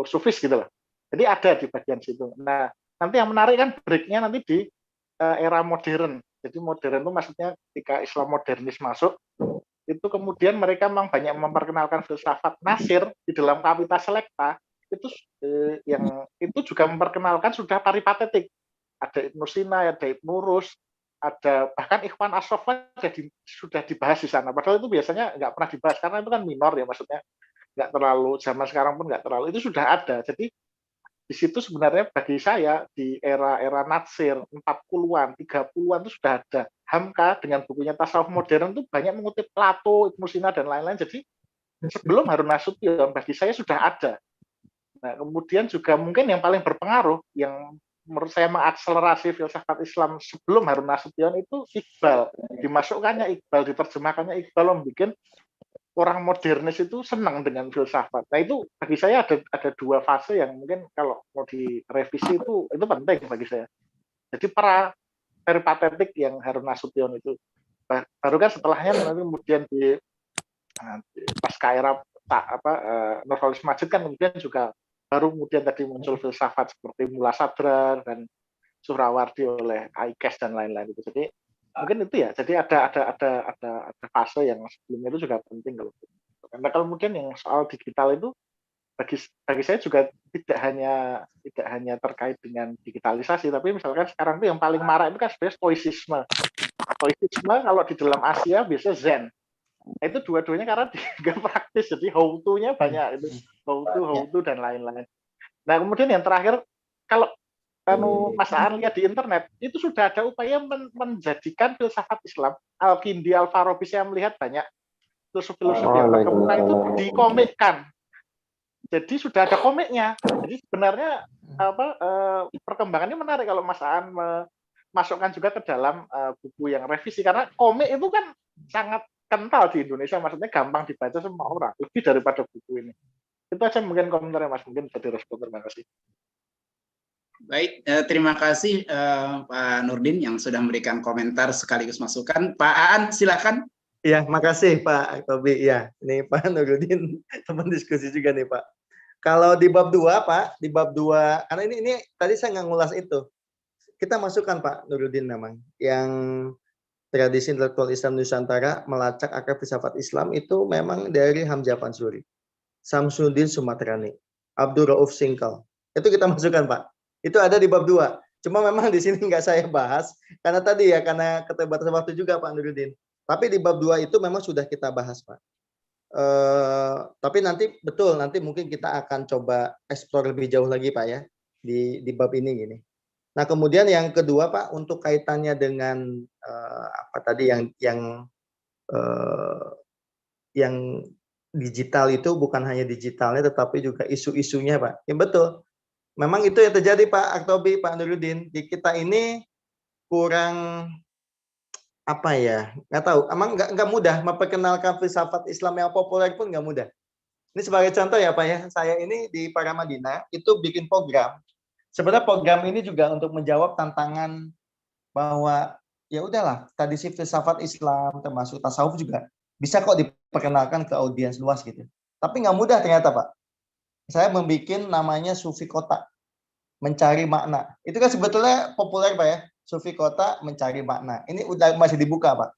S7: sufis gitu loh. Jadi ada di bagian situ. Nah, nanti yang menarik kan breaknya nanti di era modern. Jadi modern itu maksudnya ketika Islam modernis masuk, itu kemudian mereka memang banyak memperkenalkan filsafat Nasir di dalam Kapita Selecta. Itu yang itu juga memperkenalkan sudah peripatetik. Ada Ibnu Sina, ada Ibnu Rus, ada bahkan Ikhwan As-Soffan sudah dibahas di sana. Padahal itu biasanya nggak pernah dibahas karena itu kan minor ya, maksudnya nggak terlalu, zaman sekarang pun nggak terlalu. Itu sudah ada. Jadi di situ sebenarnya bagi saya di era Natsir 40-an, 30-an itu sudah ada. Hamka dengan bukunya Tasawuf Modern itu banyak mengutip Plato, Ibnu Sina dan lain-lain. Jadi sebelum Harun Nasution bagi saya sudah ada. Nah, kemudian juga mungkin yang paling berpengaruh yang menurut saya mengakselerasi filsafat Islam sebelum Harun Nasution itu Iqbal. Dimasukkannya Iqbal, diterjemahkannya Iqbal membuat orang modernis itu senang dengan filsafat. Nah, itu bagi saya ada dua fase yang mungkin kalau mau direvisi itu penting bagi saya. Jadi peripatetik yang Harun Nasution itu baru kan setelahnya nanti kemudian di pasca era Nurholis Majid kan kemudian juga baru kemudian tadi muncul filsafat seperti Mullah Sadrar dan Suhrawardi oleh Aikes dan lain-lain itu. Jadi mungkin itu ya. Jadi ada fase yang sebelumnya itu juga penting kalau. Karena kalau mungkin yang soal digital itu bagi saya juga tidak hanya terkait dengan digitalisasi, tapi misalkan sekarang itu yang paling marak itu kan sebenarnya stoicisme. Stoicisme kalau di dalam Asia biasanya Zen. Itu dua-duanya karena tidak praktis, jadi how to-nya banyak itu, how to dan lain-lain. Nah, kemudian yang terakhir kalau Mas Aan lihat di internet itu sudah ada upaya menjadikan filsafat Islam, Al-Kindi, Al-Farabi, saya melihat banyak filosofi yang terkemuka itu dikomikkan. Jadi sudah ada komiknya. Jadi sebenarnya perkembangannya menarik kalau Mas Aan memasukkan juga ke dalam buku yang revisi, karena komik itu kan sangat kental di Indonesia, maksudnya gampang dibaca semua orang, lebih daripada buku ini. Itu aja mungkin komentarnya Mas, mungkin bisa direspon. Terima kasih.
S2: Baik, terima kasih Pak Nurdin yang sudah memberikan komentar sekaligus masukan. Pak Aan, silakan.
S4: Iya, makasih Pak Tobi. Ya, ini Pak Nurdin teman diskusi juga nih Pak. Kalau di bab 2 Pak, di bab 2, karena ini tadi saya nggak ngulas itu. Kita masukkan Pak Nurdin memang yang tradisi intelektual Islam Nusantara melacak akar filsafat Islam itu memang dari Hamzah Fansuri, Samsudin Sumatrani, Abdul Rauf Singkal. Itu kita masukkan Pak. Itu ada di bab 2. Cuma memang di sini nggak saya bahas karena tadi ya karena keterbatasan waktu juga Pak Nurdin. Tapi di bab 2 itu memang sudah kita bahas Pak. Tapi nanti betul nanti mungkin kita akan coba eksplor lebih jauh lagi Pak ya di bab ini gini. Nah, kemudian yang kedua Pak, untuk kaitannya dengan apa tadi yang digital itu bukan hanya digitalnya tetapi juga isu-isunya Pak. Ya betul. Memang itu yang terjadi Pak Aktobi, Pak Nurdin. Di kita ini kurang apa ya? Nggak tahu. Emang nggak mudah memperkenalkan filsafat Islam yang populer pun nggak mudah. Ini sebagai contoh ya Pak ya. Saya ini di Paramadina itu bikin program. Sebenarnya program ini juga untuk menjawab tantangan bahwa ya udahlah tradisi filsafat Islam termasuk tasawuf juga bisa kok diperkenalkan ke audiens luas gitu. Tapi nggak mudah ternyata Pak. Saya membuat namanya Sufi Kota, mencari makna. Itu kan sebetulnya populer Pak ya, Sufi Kota mencari makna. Ini udah masih dibuka Pak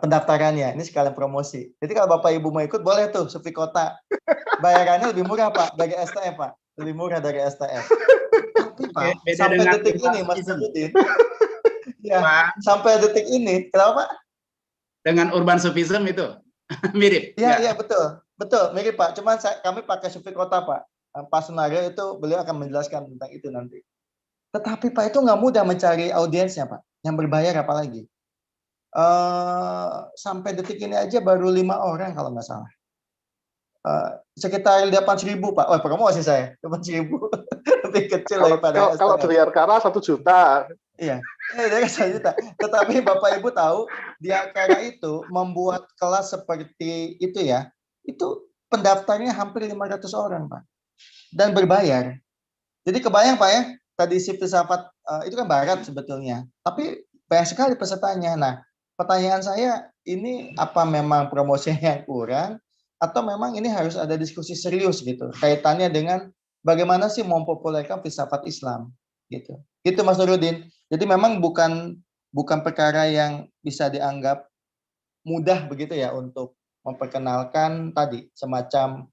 S4: pendaftarannya. Ini sekalian promosi. Jadi kalau Bapak Ibu mau ikut boleh tuh Sufi Kota. Bayarannya lebih murah Pak dari STF Pak, lebih murah dari STF. Tapi Pak, sampai detik ini Mas Nurdin, Ya,
S2: Pak,
S4: sampai detik ini. Kenapa Pak?
S2: dengan urban sufism itu mirip.
S4: Iya,
S2: nggak?
S4: iya betul. Betul, mirip Pak. Cuman kami pakai Sufi Kota Pak. Pak Sunario itu beliau akan menjelaskan tentang itu nanti. Tetapi Pak itu nggak mudah mencari audiensnya Pak. Yang berbayar apalagi. Sampai detik ini aja baru 5 orang kalau nggak salah. Sekitar 8.000 Pak. Oh, promosi saya 8.000. Lebih kecil daripada
S7: Kalau dari Arkara 1 juta.
S4: Iya, dia 1 juta. Tetapi Bapak Ibu tahu di Akara itu membuat kelas seperti itu ya, itu pendaftarnya hampir 500 orang Pak, dan berbayar. Jadi kebayang Pak ya, tadi Sif Filsafat itu kan barat sebetulnya, tapi banyak sekali pesertanya. Nah, pertanyaan saya ini apa memang promosinya yang kurang, atau memang ini harus ada diskusi serius gitu, kaitannya dengan bagaimana sih mempopulerkan filsafat Islam gitu. Gitu Mas Nurudin. Jadi memang bukan perkara yang bisa dianggap mudah begitu ya untuk memperkenalkan tadi semacam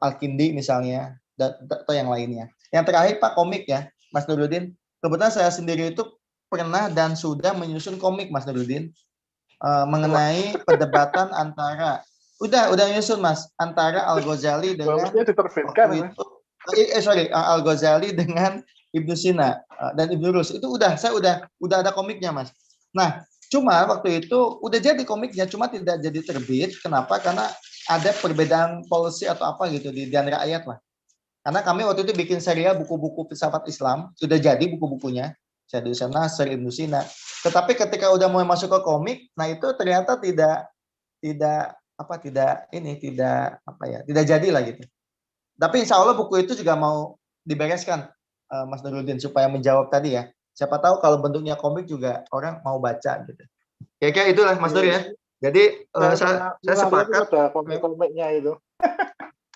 S4: Al-Kindi misalnya atau yang lainnya. Yang terakhir Pak, komik ya Mas Nurudin. Kebetulan saya sendiri itu pernah dan sudah menyusun komik Mas Nurudin mengenai perdebatan antara udah nyusun Mas, antara Al-Ghazali dengan
S7: diterbitkan.
S4: Al-Ghazali dengan Ibnu Sina dan Ibnu Rus. Itu saya udah ada komiknya Mas. Nah, cuma waktu itu udah jadi komiknya, cuma tidak jadi terbit. Kenapa? Karena ada perbedaan policy atau apa gitu di rakyat lah. Karena kami waktu itu bikin serial buku-buku filsafat Islam, sudah jadi buku-bukunya. Saya di sana Nasr, Ibnu Sina. Tetapi ketika udah mulai masuk ke komik, nah itu ternyata tidak jadi lah gitu. Tapi insya Allah buku itu juga mau dibereskan Mas Nurudin supaya menjawab tadi ya. Siapa tahu kalau bentuknya komik juga orang mau baca gitu. Kayaknya itulah Mas Nur ya. Jadi saya sepakat
S7: ada komik-komiknya itu.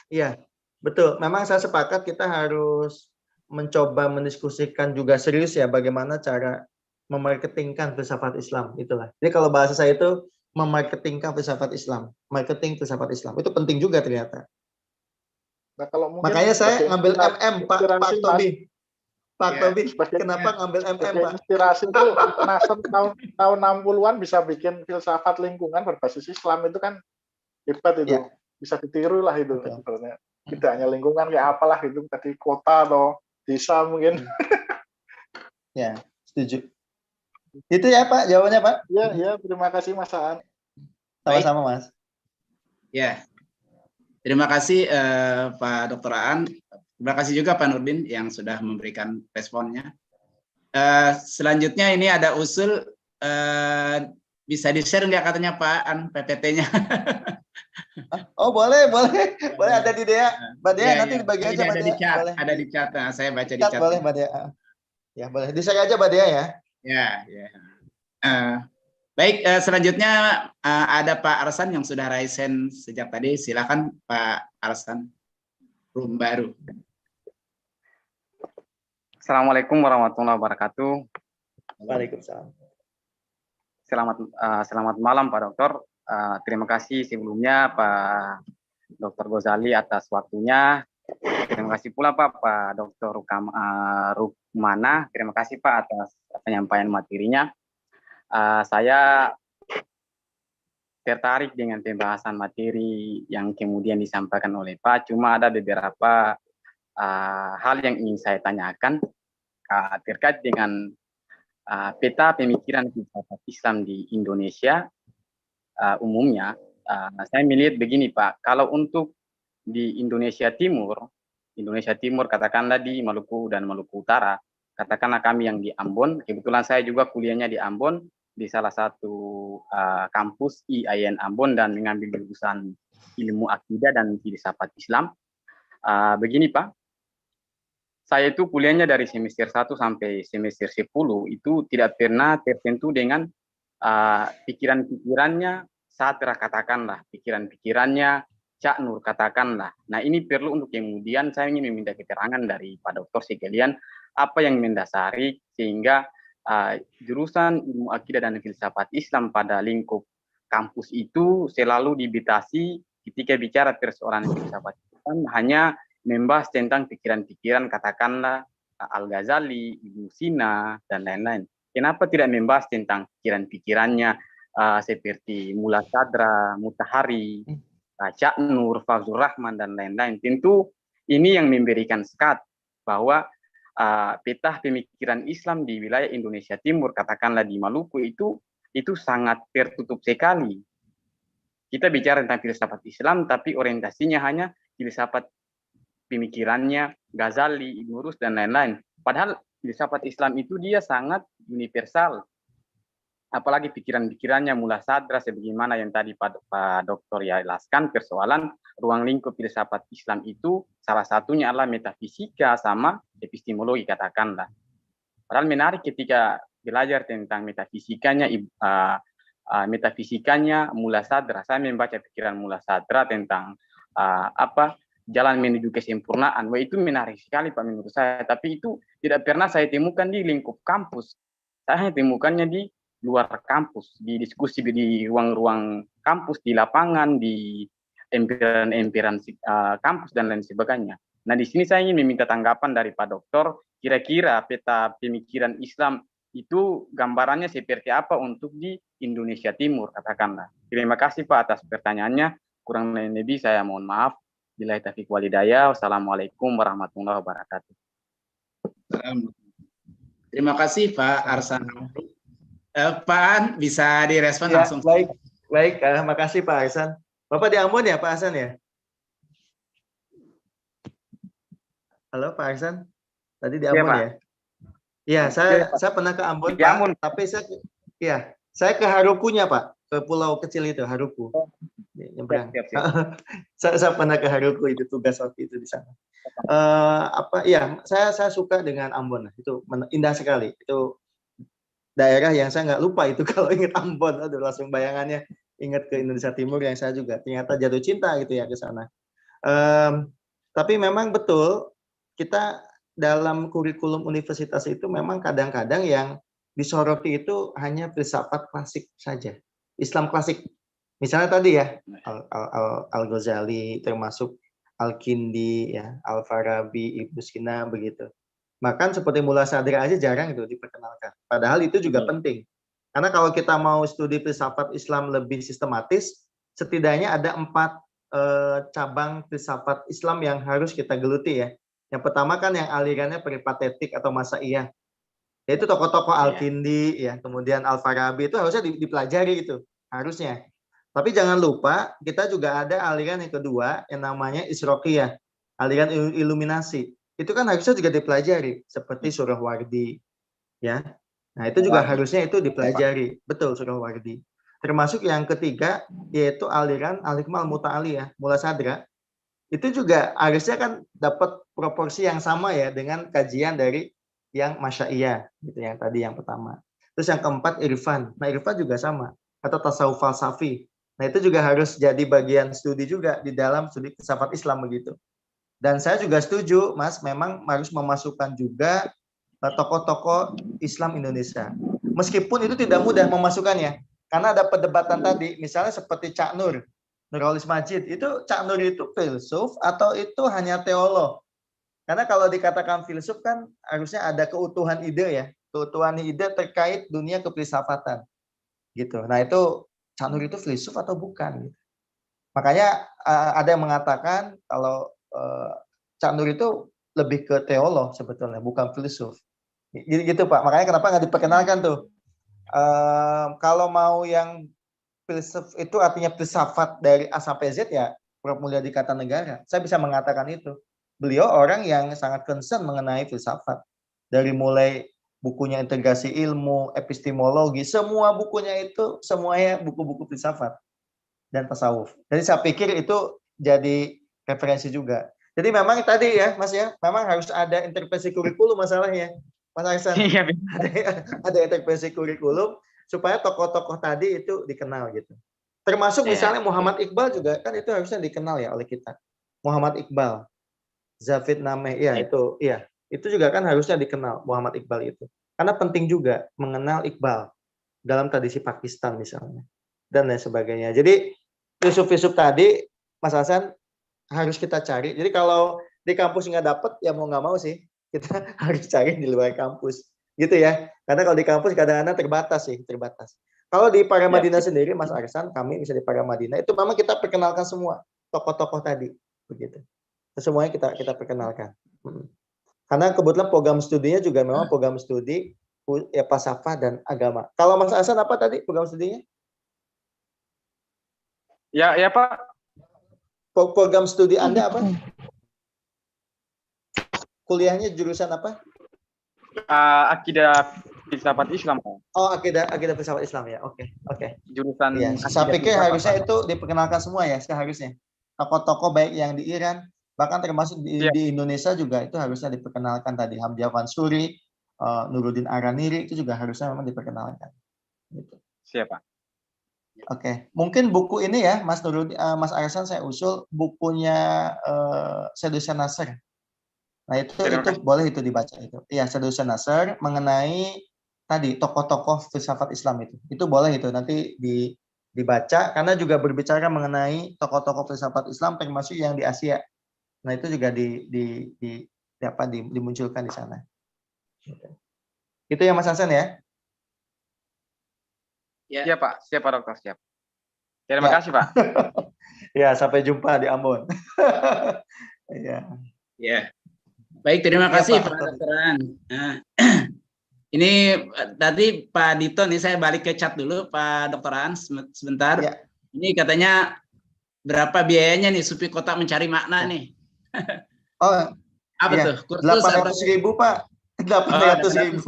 S4: Iya, betul. Memang saya sepakat kita harus mencoba mendiskusikan juga serius ya bagaimana cara memarketingkan filsafat Islam itulah. Jadi kalau bahasa saya itu memarketingkan filsafat Islam, marketing filsafat Islam. Itu penting juga ternyata.
S7: Nah, kalau mungkin
S4: makanya saya ngambil Pak Tobi. Pak Tobi, kenapa ngambil Pak?
S7: Inspirasi itu Nasr tahun 60-an bisa bikin filsafat lingkungan berbasis Islam itu kan hebat itu. Ya. Bisa ditiru lah itu sebenarnya. Tidak hanya lingkungan kayak apalah itu tadi kota atau desa mungkin.
S4: Ya, setuju. Itu ya Pak, jawabannya Pak.
S7: Ya, terima kasih Mas Aan.
S4: Sama-sama Mas.
S2: Ya. Terima kasih Pak Dr. Aan. Terima kasih juga Pak Nurdin yang sudah memberikan responnya. Selanjutnya ini ada usul bisa di-share nggak katanya Pak Aan PPT-nya?
S4: Oh boleh ada di Dea. Mbak Dea nanti dibagi aja Mbak Dea.
S2: Ada di chat. Nah, saya baca di chat.
S4: Boleh Mbak Dea. Ya boleh. Di-share aja Mbak Dea ya.
S2: Ya. Baik, selanjutnya ada Pak Arsan yang sudah raise hand sejak tadi. Silakan Pak Arsan. Room baru.
S8: Assalamualaikum warahmatullahi wabarakatuh.
S4: Waalaikumsalam.
S8: Selamat malam Pak Dokter. Terima kasih sebelumnya Pak Dr. Ghazali atas waktunya. Terima kasih pula Pak Dr. Rukmana. Terima kasih Pak atas penyampaian materinya. Saya tertarik dengan pembahasan materi yang kemudian disampaikan oleh Pak. Cuma ada beberapa hal yang ingin saya tanyakan terkait dengan peta pemikiran filsafat Islam di Indonesia umumnya. Saya melihat begini Pak, kalau untuk di Indonesia Timur katakanlah di Maluku dan Maluku Utara, katakanlah kami yang di Ambon, kebetulan saya juga kuliahnya di Ambon, di salah satu kampus IAIN Ambon dan mengambil jurusan ilmu akidah dan filsafat Islam. Begini Pak, saya itu kuliahnya dari semester 1 sampai semester 10 itu tidak pernah tertentu dengan pikiran-pikirannya Satra katakanlah, pikiran-pikirannya Cak Nur katakanlah. Nah ini perlu untuk kemudian saya ingin meminta keterangan dari Pak Dokter sekalian apa yang mendasari sehingga jurusan ilmu akidah dan filsafat Islam pada lingkup kampus itu selalu dibatasi ketika bicara persoalan filsafat Islam hanya membahas tentang pikiran-pikiran katakanlah Al-Ghazali, Ibnu Sina dan lain-lain. kenapa tidak membahas tentang pikiran-pikirannya seperti Mullah Sadra, Mutahari, Cak Nur, Fazlur Rahman, dan lain-lain. Tentu ini yang memberikan sekat bahwa peta pemikiran Islam di wilayah Indonesia Timur, katakanlah di Maluku, itu sangat tertutup sekali. Kita bicara tentang filsafat Islam, tapi orientasinya hanya filsafat pemikirannya Ghazali, Ibn Rus, dan lain-lain. Padahal filsafat Islam itu dia sangat universal. Apalagi pikiran-pikirannya Mullah Sadra, sebagaimana yang tadi Pak Doktor ya jelaskan, persoalan ruang lingkup filsafat Islam itu salah satunya adalah metafisika sama epistemologi, katakanlah. Padahal menarik ketika belajar tentang metafisikanya Mullah Sadra. Saya membaca pikiran Mullah Sadra tentang jalan menuju kesempurnaan. Wah, itu menarik sekali Pak menurut saya. Tapi itu tidak pernah saya temukan di lingkup kampus. Saya hanya temukannya di luar kampus, di diskusi di ruang-ruang kampus, di lapangan, di empiran-empiran kampus dan lain sebagainya. Nah, di sini saya ingin meminta tanggapan dari Pak Doktor, kira-kira peta pemikiran Islam itu gambarannya seperti apa untuk di Indonesia Timur, katakanlah. Terima kasih Pak atas pertanyaannya. Kurang lebih saya mohon maaf. Billahi taufiq wal hidayah. Wassalamualaikum warahmatullahi wabarakatuh.
S2: Terima kasih Pak Arsan. Pak An, bisa direspon
S4: Ya,
S2: langsung.
S4: baik, makasih Pak Arsan. Bapak di Ambon ya Pak Arsan ya? Halo Pak Arsan, tadi di Ambon ya? Iya, saya pernah ke Ambon, Pak,
S8: Ambon.
S4: tapi saya ke Harukunya Pak, ke pulau kecil itu Haruku. Nyebrang. Saya pernah ke Haruku, itu tugas waktu itu di sana. Saya suka dengan Ambon, itu indah sekali. Itu daerah yang saya nggak lupa itu kalau ingat Ambon, aduh langsung bayangannya ingat ke Indonesia Timur yang saya juga ternyata jatuh cinta gitu ya ke sana. Tapi memang betul kita dalam kurikulum universitas itu memang kadang-kadang yang disoroti itu hanya filsafat klasik saja, Islam klasik. Misalnya tadi ya Al-Ghazali, termasuk Al-Kindi, ya, Al-Farabi, Ibnu Sina begitu. Bahkan seperti Mullah Sadra aja jarang itu diperkenalkan. Padahal itu juga penting. Karena kalau kita mau studi filsafat Islam lebih sistematis, setidaknya ada 4 cabang filsafat Islam yang harus kita geluti ya. Yang pertama kan yang alirannya peripatetik atau masaiyah. Yaitu tokoh-tokoh Al-Kindi, ya, kemudian Al-Farabi, itu harusnya dipelajari itu, harusnya. Tapi jangan lupa, kita juga ada aliran yang kedua yang namanya Israqiyah, aliran iluminasi. Itu kan harusnya juga dipelajari, seperti Surah Wardi, ya. Nah, itu juga harusnya itu dipelajari, betul Surah Wardi. Termasuk yang ketiga, yaitu aliran Al-Hikmah Al-Muta'aliyah, Mullah Sadra. Itu juga harusnya kan dapat proporsi yang sama ya dengan kajian dari yang Masyaiyah, gitu yang tadi yang pertama. Terus yang keempat Irfan. Nah, Irfan juga sama, atau tasawuf falsafi. Nah, itu juga harus jadi bagian studi juga di dalam studi filsafat Islam begitu. Dan saya juga setuju, Mas, memang harus memasukkan juga tokoh-tokoh Islam Indonesia. Meskipun itu tidak mudah memasukkannya, karena ada perdebatan tadi, misalnya seperti Cak Nur, Nurholis Majid, itu Cak Nur itu filsuf atau itu hanya teolog? Karena kalau dikatakan filsuf kan harusnya ada keutuhan ide ya, keutuhan ide terkait dunia kefilsafatan, gitu. Nah itu Cak Nur itu filsuf atau bukan? Gitu. Makanya ada yang mengatakan kalau Cak Nur itu lebih ke teolog sebetulnya, bukan filsuf. Gitu Pak. Makanya kenapa nggak diperkenalkan tuh? Kalau mau yang filsuf itu artinya filsafat dari A sampai Z ya, Prof. Mulyadi Kartanegara. Saya bisa mengatakan itu. Beliau orang yang sangat concern mengenai filsafat. Dari mulai bukunya Integrasi Ilmu, Epistemologi, semua bukunya itu semuanya buku-buku filsafat dan tasawuf. Jadi saya pikir itu jadi referensi juga. Jadi memang tadi ya, Mas ya, memang harus ada intervensi kurikulum masalahnya, Mas Aksan. Ada intervensi kurikulum supaya tokoh-tokoh tadi itu dikenal gitu. Termasuk misalnya Muhammad Iqbal juga kan itu harusnya dikenal ya oleh kita. Muhammad Iqbal, Zafid Nameh, ya itu, ya itu juga kan harusnya dikenal Muhammad Iqbal itu. Karena penting juga mengenal Iqbal dalam tradisi Pakistan misalnya dan lain sebagainya. Jadi filsuf-filsuf tadi, Mas Hasan, harus kita cari. Jadi kalau di kampus nggak dapet, ya mau nggak mau sih kita harus cari di luar kampus. gitu ya. Karena kalau di kampus kadang-kadang terbatas. Kalau di Paramadina sendiri, Mas Arsan, kami bisa di Paramadina itu memang kita perkenalkan semua tokoh-tokoh tadi, begitu. Semuanya kita perkenalkan. Karena kebetulan program studinya juga memang program studi ya falsafah dan agama. Kalau Mas Arsan apa tadi program studinya?
S8: Ya Pak.
S4: Program studi Anda apa? Kuliahnya jurusan apa?
S8: Akidah filsafat Islam, Pak.
S4: Oh, akidah filsafat Islam ya. Oke.
S8: Jurusan
S4: Ya, saya pikir
S8: filsafat,
S4: harusnya
S8: Pak.
S4: itu diperkenalkan semua ya, seharusnya. Tokoh-tokoh baik yang di Iran, bahkan termasuk di Indonesia juga itu harusnya diperkenalkan tadi. Hamzah Mansuri, Nuruddin Araniri itu juga harusnya memang diperkenalkan. Gitu.
S8: Siap, Pak.
S4: Oke, mungkin buku ini ya, Mas Nuruddin, Mas Arsan saya usul bukunya Sedusan Nasr. Nah itu boleh itu dibaca itu. Iya, Sedusan Nasr mengenai tadi tokoh-tokoh filsafat Islam itu boleh itu nanti dibaca karena juga berbicara mengenai tokoh-tokoh filsafat Islam termasuk yang di Asia. Nah itu juga dimunculkan di sana. Itu ya Mas Hasan ya.
S8: Ya Pak, siap Pak Dokter, siap. Terima kasih Pak.
S4: Ya, sampai jumpa di Ambon.
S2: Ya. Baik, terima kasih Pak Dokteran. Nah, ini tadi Pak Dito nih, saya balik ke chat dulu Pak Dokteran sebentar. Ya. Ini katanya berapa biayanya nih Supi Kotak mencari makna nih?
S4: Oh,
S2: apa tuh? Kursus
S4: 800.000 Pak. 800.000.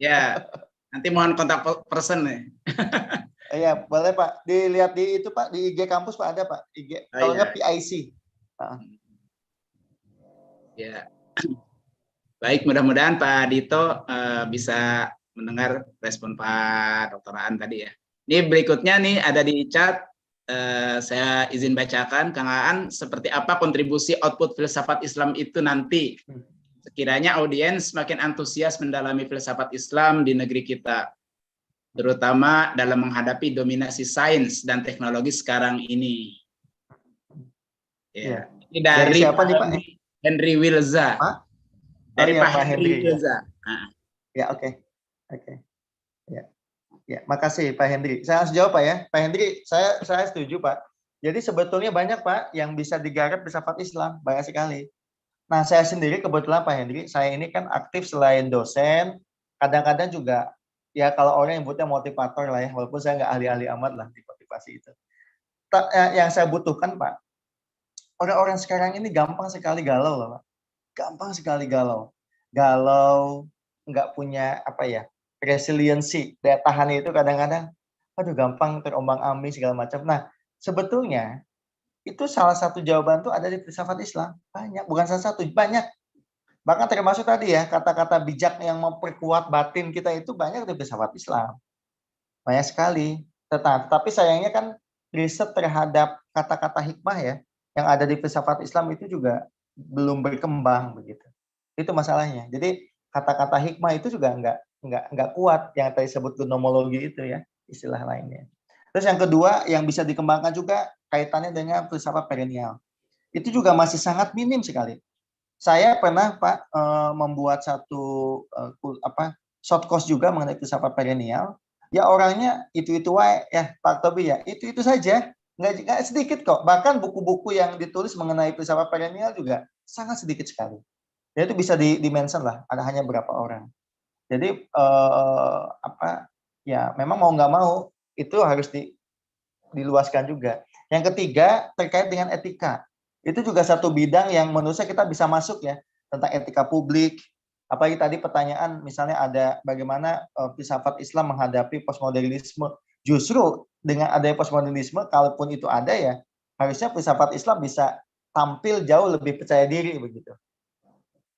S2: Ya, nanti mohon kontak person nih.
S4: Iya, boleh Pak. Dilihat di itu Pak, di IG kampus Pak ada Pak. IG. Kalau nggak PIC.
S2: Ya. Baik, mudah-mudahan Pak Dito bisa mendengar respon Pak Dr. Aan tadi ya. Ini berikutnya nih ada di chat, saya izin bacakan, Kang Aan, seperti apa kontribusi output filsafat Islam itu nanti? Sekiranya audiens semakin antusias mendalami filsafat Islam di negeri kita, terutama dalam menghadapi dominasi sains dan teknologi sekarang ini. Ya. Ini dari
S4: siapa nih Pak?
S2: Henry Wilza. Dari Pak Henry Wilza.
S4: Ya, oke. Ya, makasih Pak Henry. Saya harus jawab Pak ya. Pak Henry, saya setuju Pak. Jadi sebetulnya banyak Pak yang bisa digarap filsafat Islam, banyak sekali. Nah, saya sendiri kebetulan Pak Henry, saya ini kan aktif selain dosen, kadang-kadang juga ya kalau orang yang butuhnya motivator lah ya, walaupun saya nggak ahli-ahli amat lah di motivasi itu. Yang saya butuhkan Pak, orang-orang sekarang ini gampang sekali galau loh Pak. Gampang sekali galau, nggak punya resiliensi, daya tahan itu kadang-kadang, gampang terombang-ambing segala macam. Nah, sebetulnya itu salah satu jawaban tuh ada di filsafat Islam, banyak, bukan salah satu, banyak. Bahkan termasuk tadi ya kata-kata bijak yang memperkuat batin kita itu banyak di filsafat Islam, banyak sekali. Tetapi sayangnya kan riset terhadap kata-kata hikmah ya yang ada di filsafat Islam itu juga belum berkembang begitu. Itu masalahnya. Jadi kata-kata hikmah itu juga nggak kuat yang tadi sebut gnomologi itu ya, istilah lainnya. Terus yang kedua yang bisa dikembangkan juga kaitannya dengan filsafat perennial. Itu juga masih sangat minim sekali. Saya pernah Pak membuat satu short course juga mengenai filsafat perennial. Ya orangnya itu-itu ya Pak Tobi ya, itu-itu saja. Nggak sedikit kok, bahkan buku-buku yang ditulis mengenai filsafat perennial juga sangat sedikit sekali. Ya itu bisa di-mention lah, ada hanya berapa orang. Jadi ya memang mau nggak mau itu harus diluaskan juga. Yang ketiga terkait dengan etika, itu juga satu bidang yang menurut saya kita bisa masuk ya tentang etika publik. Apalagi tadi pertanyaan misalnya ada bagaimana filsafat Islam menghadapi postmodernisme. Justru dengan adanya postmodernisme, kalaupun itu ada ya, harusnya filsafat Islam bisa tampil jauh lebih percaya diri begitu.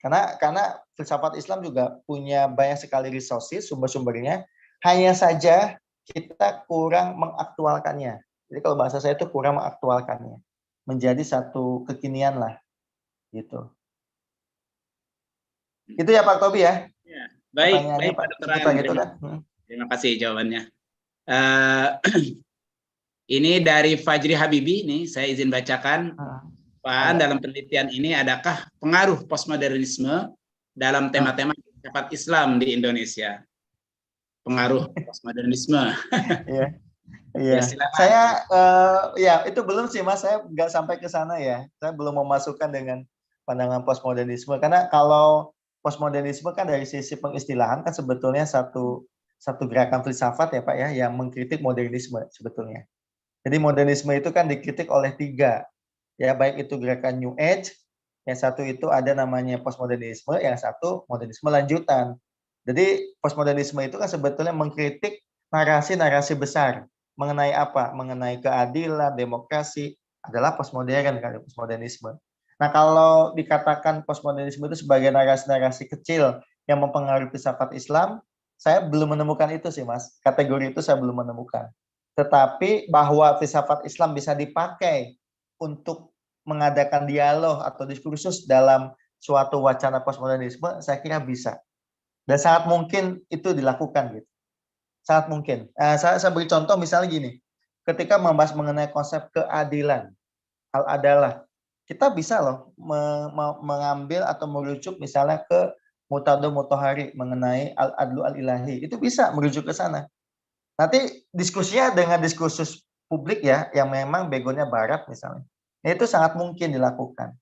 S4: Karena filsafat Islam juga punya banyak sekali resources, sumber-sumbernya, hanya saja kita kurang mengaktualkannya. Jadi kalau bahasa saya itu kurang mengaktualkannya, menjadi satu kekinian lah, gitu. Itu ya Pak Tobi ya.
S2: Ya baik Pak Dokter. Terima kasih jawabannya. Ini dari Fajri Habibi nih, saya izin bacakan. Pak, dalam penelitian ini adakah pengaruh postmodernisme dalam tema-tema filsafat Islam di Indonesia? Pengaruh postmodernisme.
S4: Iya.
S2: Ya,
S4: Iya,
S2: silakan.
S4: saya ya itu belum sih Mas, saya nggak sampai ke sana ya. Saya belum memasukkan dengan pandangan postmodernisme karena kalau postmodernisme kan dari sisi pengistilahan kan sebetulnya satu gerakan filsafat ya Pak ya yang mengkritik modernisme sebetulnya. Jadi modernisme itu kan dikritik oleh 3 ya, baik itu gerakan New Age, yang satu itu ada namanya postmodernisme, yang satu modernisme lanjutan. Jadi postmodernisme itu kan sebetulnya mengkritik narasi-narasi besar mengenai apa? Mengenai keadilan, demokrasi adalah postmodern kan, postmodernisme. Nah, kalau dikatakan postmodernisme itu sebagai narasi-narasi kecil yang mempengaruhi filsafat Islam, saya belum menemukan itu sih, Mas. Kategori itu saya belum menemukan. Tetapi bahwa filsafat Islam bisa dipakai untuk mengadakan dialog atau diskursus dalam suatu wacana postmodernisme, saya kira bisa. Dan sangat mungkin itu dilakukan gitu. Sangat mungkin. Saya beri contoh misalnya gini, ketika membahas mengenai konsep keadilan, al-adalah, kita bisa loh mengambil atau merujuk misalnya ke Mutado Mutahari mengenai al-adlu al-ilahi. Itu bisa merujuk ke sana. Nanti diskusinya dengan diskursus publik ya, yang memang begonya barat misalnya. Itu sangat mungkin dilakukan.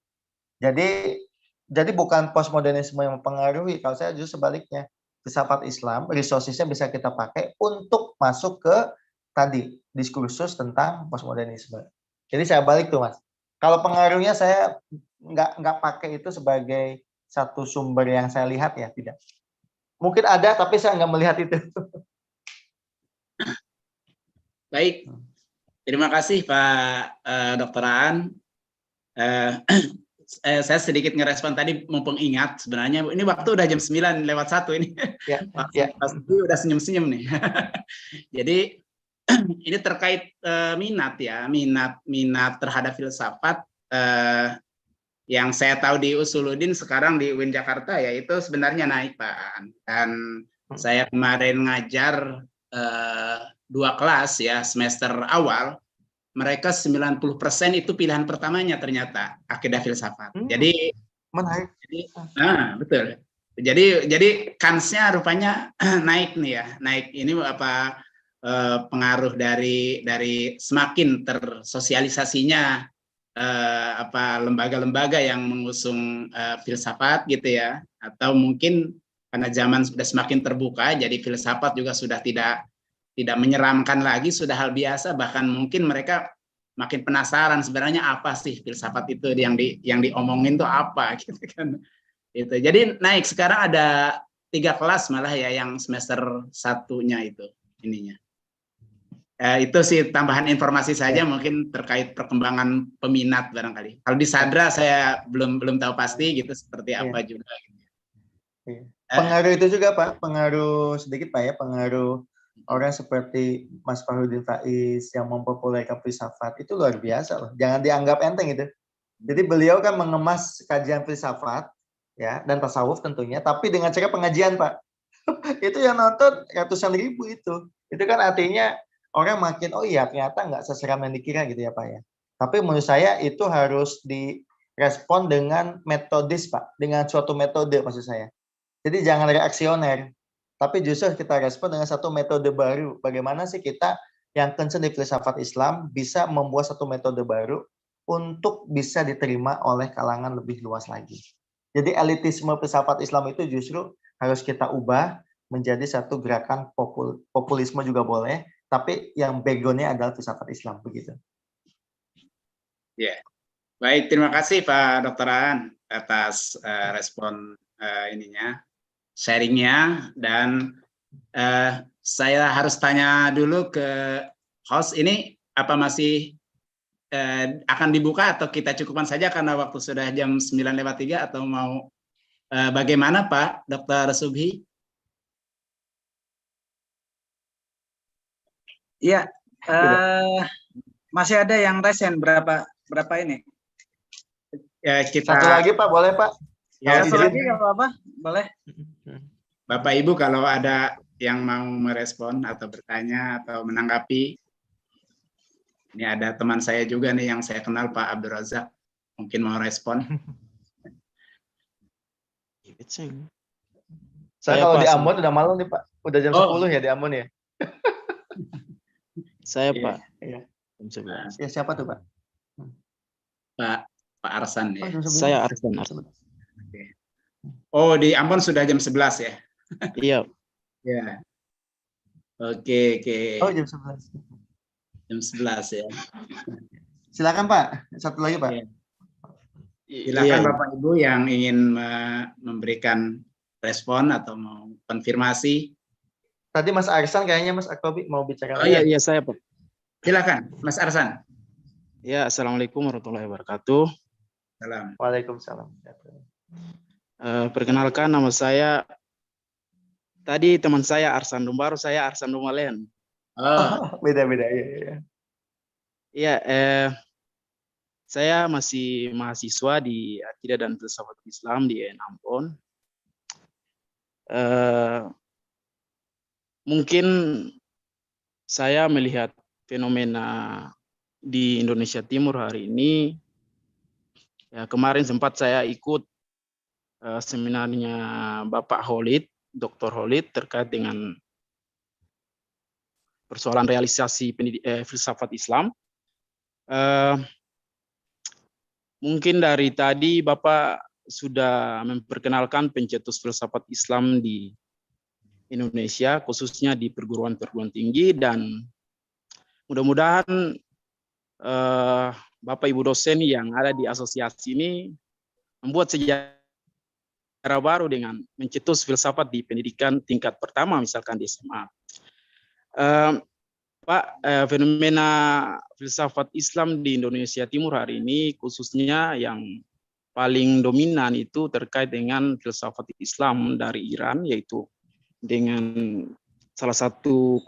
S4: Jadi bukan postmodernisme yang mempengaruhi, kalau saya justru sebaliknya. Filsafat Islam, resources-nya bisa kita pakai untuk masuk ke tadi, diskursus tentang postmodernisme. Jadi saya balik tuh Mas. Kalau pengaruhnya saya nggak pakai itu sebagai satu sumber yang saya lihat ya, tidak. Mungkin ada, tapi saya nggak melihat itu.
S2: Baik, terima kasih Pak Dr. Aan. Saya sedikit ngerespon tadi, mumpung ingat sebenarnya ini waktu udah jam 9:01 ini.
S4: Ya,
S2: Pasti udah senyum-senyum nih. Jadi ini terkait minat ya, minat terhadap filsafat yang saya tahu di Usuluddin sekarang di UIN Jakarta ya itu sebenarnya naik Pak. Dan saya kemarin ngajar 2 kelas ya semester awal. Mereka 90% itu pilihan pertamanya ternyata akidah filsafat. Jadi
S4: menarik.
S2: Nah, betul. Jadi kansnya rupanya naik nih ya. Naik ini apa pengaruh dari semakin tersosialisasinya apa lembaga-lembaga yang mengusung filsafat gitu ya. Atau mungkin karena zaman sudah semakin terbuka jadi filsafat juga sudah tidak menyeramkan lagi, sudah hal biasa, bahkan mungkin mereka makin penasaran sebenarnya apa sih filsafat itu yang diomongin tuh apa gitu kan. Itu. Jadi naik sekarang ada 3 kelas malah ya yang semester 1-nya itu ininya. Itu sih tambahan informasi saja mungkin terkait perkembangan peminat barangkali. Kalau di Sadra saya belum tahu pasti gitu seperti apa juga.
S4: Pengaruh itu juga Pak, pengaruh sedikit Pak ya, pengaruh orang seperti Mas Farudin Faiz yang mempopulerkan filsafat itu luar biasa loh. Jangan dianggap enteng itu. Jadi beliau kan mengemas kajian filsafat ya dan tasawuf tentunya, tapi dengan cara pengajian Pak. Itu yang nonton ratusan ribu itu. Itu kan artinya orang makin oh iya ternyata nggak seseram yang dikira gitu ya Pak ya. Tapi menurut saya itu harus direspon dengan metodis Pak, dengan suatu metode maksud saya. Jadi jangan reaksioner. Tapi justru kita respon dengan satu metode baru. Bagaimana sih kita yang concern di filsafat Islam bisa membuat satu metode baru untuk bisa diterima oleh kalangan lebih luas lagi. Jadi elitisme filsafat Islam itu justru harus kita ubah menjadi satu gerakan populisme juga boleh, tapi yang background-nya adalah filsafat Islam begitu.
S2: Ya, baik terima kasih Pak Dr. Aan atas respon sharingnya dan saya harus tanya dulu ke host ini apa masih akan dibuka atau kita cukupkan saja karena waktu sudah jam 9:03 atau mau bagaimana Pak Dr. Subhi?
S3: Iya, masih ada yang resen berapa ini?
S2: Ya, kita
S4: satu lagi Pak, boleh Pak?
S2: Ya,
S3: satu lagi nggak apa-apa, boleh.
S2: Bapak Ibu kalau ada yang mau merespon atau bertanya atau menanggapi, ini ada teman saya juga nih yang saya kenal Pak Abdul Razak, mungkin mau respon.
S4: Saya kalau
S9: Pak,
S4: di Ambon udah malam nih Pak, udah jam
S2: Oh.
S4: 10 ya di Ambon ya.
S9: saya
S2: Iya.
S9: Pak.
S4: Iya.
S9: Jam 11.
S4: Ya siapa tuh Pak?
S2: Pak Arsan
S4: Oh,
S2: ya.
S4: jam 11.
S9: Saya Arsan.
S2: Oh, di Ambon sudah jam 11 ya.
S9: Iya,
S2: Ya. Oke.
S4: Oh jam 11.
S2: Jam 11 ya.
S4: Silakan Pak, satu lagi Pak.
S2: Iya. Silakan
S9: iya.
S2: Bapak Ibu yang ingin memberikan respon atau mau konfirmasi.
S4: Tadi Mas Arsan kayaknya Mas Akobi mau bicara.
S2: Oh,
S9: Iya, saya Pak.
S2: Silakan, Mas Arsan.
S9: Ya, Assalamualaikum warahmatullahi wabarakatuh.
S2: Salam.
S4: Waalaikumsalam.
S9: Perkenalkan nama saya, tadi teman saya Arsan Dumbaru, saya Arsan Dumalen.
S2: Oh,
S4: Beda-beda ya.
S9: Iya, saya masih mahasiswa di Akidah dan Filsafat Islam di UIN Ambon. Mungkin saya melihat fenomena di Indonesia Timur hari ini, ya kemarin sempat saya ikut seminarnya Bapak Holid, Dr. Holid terkait dengan persoalan realisasi filsafat Islam. Mungkin dari tadi Bapak sudah memperkenalkan pencetus filsafat Islam di Indonesia, khususnya di perguruan-perguruan tinggi, dan mudah-mudahan Bapak Ibu dosen yang ada di asosiasi ini membuat sejarah baru dengan mencetus filsafat di pendidikan tingkat pertama, misalkan di SMA. Pak, fenomena filsafat Islam di Indonesia Timur hari ini khususnya yang paling dominan itu terkait dengan filsafat Islam dari Iran, yaitu dengan salah satu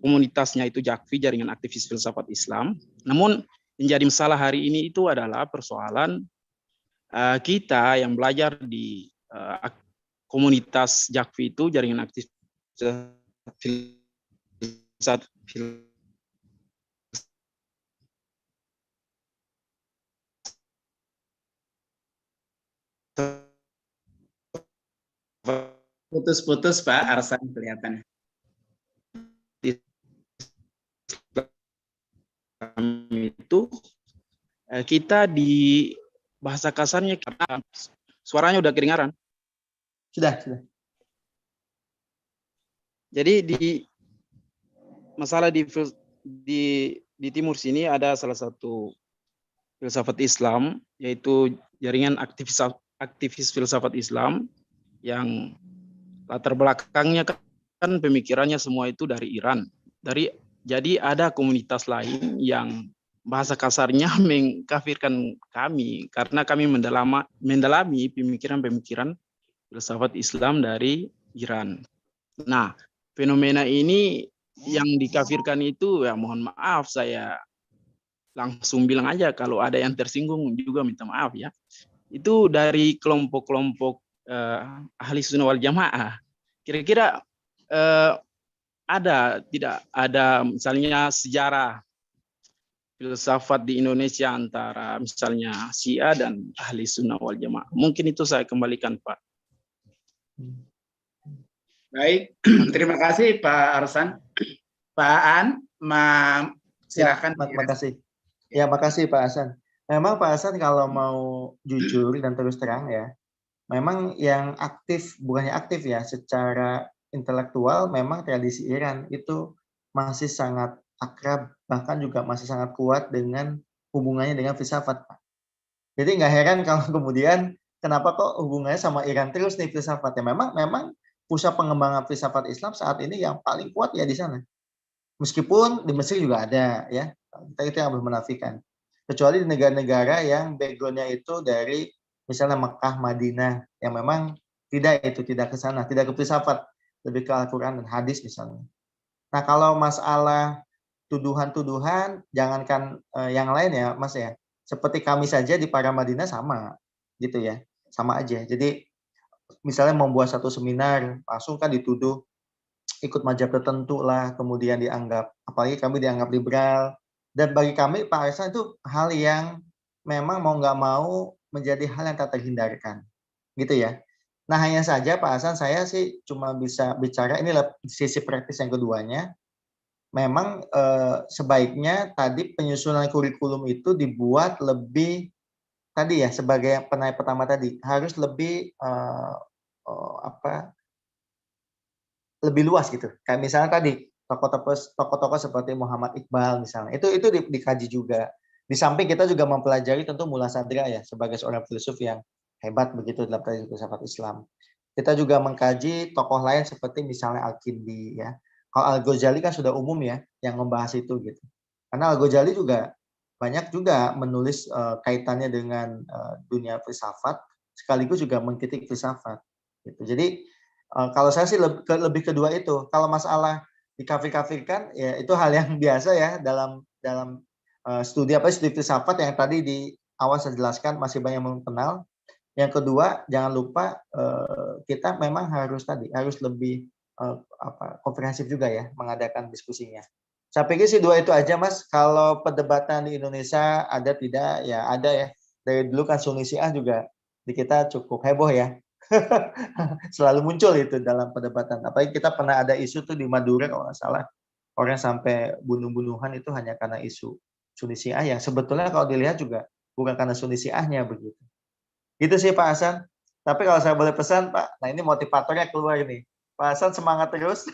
S9: komunitasnya itu JAKFI, Jaringan Aktivis Filsafat Islam. Namun yang jadi masalah hari ini itu adalah persoalan kita yang belajar di komunitas JAKFI itu, Jaringan Aktivis
S2: putus-putus Pak Arsan kelihatannya.
S9: Itu kita di bahasa kasarnya karena suaranya udah kedengaran.
S4: Sudah.
S9: Jadi di masalah di timur sini ada salah satu filsafat Islam, yaitu Jaringan Aktivis Filsafat Islam, yang latar belakangnya kan pemikirannya semua itu dari Iran. Jadi ada komunitas lain yang bahasa kasarnya mengkafirkan kami karena kami mendalami pemikiran-pemikiran filsafat Islam dari Iran. Nah, fenomena ini yang dikafirkan itu, ya mohon maaf, saya langsung bilang aja kalau ada yang tersinggung juga minta maaf ya. Itu dari kelompok-kelompok ahli sunnah wal jamaah. Kira-kira tidak ada misalnya sejarah filsafat di Indonesia antara misalnya Syiah dan ahli sunnah wal jamaah. Mungkin itu saya kembalikan Pak.
S2: Baik, terima kasih Pak Arsan. Pak An, silakan.
S4: Makasih. Ya, makasih Pak Hasan. Memang Pak Hasan kalau mau jujur dan terus terang ya, memang yang aktif, bukannya aktif ya, secara intelektual memang tradisi Iran itu masih sangat akrab, bahkan juga masih sangat kuat dengan hubungannya dengan filsafat, Pak. Jadi nggak heran kalau kemudian kenapa kok hubungannya sama Iran terus nih filsafatnya. Memang pusat pengembangan filsafat Islam saat ini yang paling kuat ya di sana. Meskipun di Mesir juga ada ya, kita yang belum menafikan. Kecuali di negara-negara yang background-nya itu dari misalnya Mekah, Madinah, yang memang tidak ke sana, tidak ke filsafat, lebih ke Al-Quran dan hadis misalnya. Nah kalau masalah tuduhan-tuduhan, jangankan yang lain ya Mas ya, seperti kami saja di Para Madinah sama gitu ya, sama aja. Jadi misalnya membuat satu seminar, langsung kan dituduh ikut mazhab tertentu lah, kemudian dianggap, apalagi kami dianggap liberal. Dan bagi kami Pak Arsan itu hal yang memang mau nggak mau menjadi hal yang tak terhindarkan, gitu ya. Nah, hanya saja Pak Hasan, saya sih cuma bisa bicara, inilah sisi praktis yang keduanya. Memang sebaiknya tadi penyusunan kurikulum itu dibuat lebih, tadi ya, sebagai penanya pertama tadi, harus lebih lebih luas gitu. Kayak misalnya tadi tokoh-tokoh seperti Muhammad Iqbal misalnya, itu dikaji juga. Di samping kita juga mempelajari tentu Mullah Sadra ya, sebagai seorang filsuf yang hebat begitu dalam tradisi filsafat Islam. Kita juga mengkaji tokoh lain seperti misalnya Al-Kindi ya. Kalau Al-Ghazali kan sudah umum ya yang membahas itu gitu. Karena Al-Ghazali juga banyak juga menulis kaitannya dengan dunia filsafat, sekaligus juga mengkritik filsafat gitu. Jadi kalau saya sih lebih kedua itu. Kalau masalah dikafir-kafirkan ya itu hal yang biasa ya dalam studi filsafat yang tadi di awal saya jelaskan, masih banyak yang belum kenal. Yang kedua, jangan lupa kita memang harus lebih komprehensif juga ya mengadakan diskusinya. Saya pikir sih dua itu aja Mas. Kalau perdebatan di Indonesia ada tidak ya ada ya. Dari dulu kan Sunni Syiah juga di kita cukup heboh ya. Selalu muncul itu dalam perdebatan. Apalagi kita pernah ada isu tuh di Madura kalau nggak salah, orang sampai bunuh-bunuhan itu hanya karena isu Sunni Syiah yang sebetulnya kalau dilihat juga bukan karena Sunni Syiahnya begitu. Gitu sih Pak Hasan. Tapi kalau saya boleh pesan Pak, nah ini motivatornya keluar nih. Pak Hasan semangat terus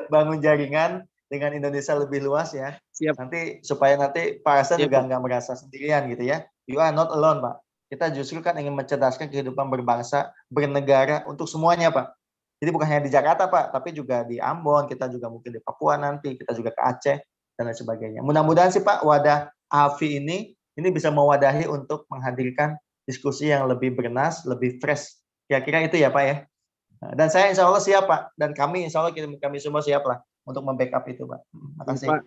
S4: bangun jaringan dengan Indonesia lebih luas ya.
S9: Siap.
S4: Nanti supaya nanti Pak Hasan
S9: Siap,
S4: juga
S9: Pak.
S4: nggak merasa sendirian gitu ya. You are not alone Pak. Kita justru kan ingin mencerdaskan kehidupan berbangsa, bernegara untuk semuanya Pak. Jadi bukan hanya di Jakarta Pak, tapi juga di Ambon, kita juga mungkin di Papua nanti, kita juga ke Aceh dan lain sebagainya. Mudah-mudahan sih Pak wadah AFI ini bisa mewadahi untuk menghadirkan diskusi yang lebih bernas, lebih fresh. Kira-kira itu ya Pak ya. Dan saya insya Allah siap Pak. Dan kami insya Allah kami semua siap lah untuk membackup itu Pak. Terima kasih.
S9: Pak.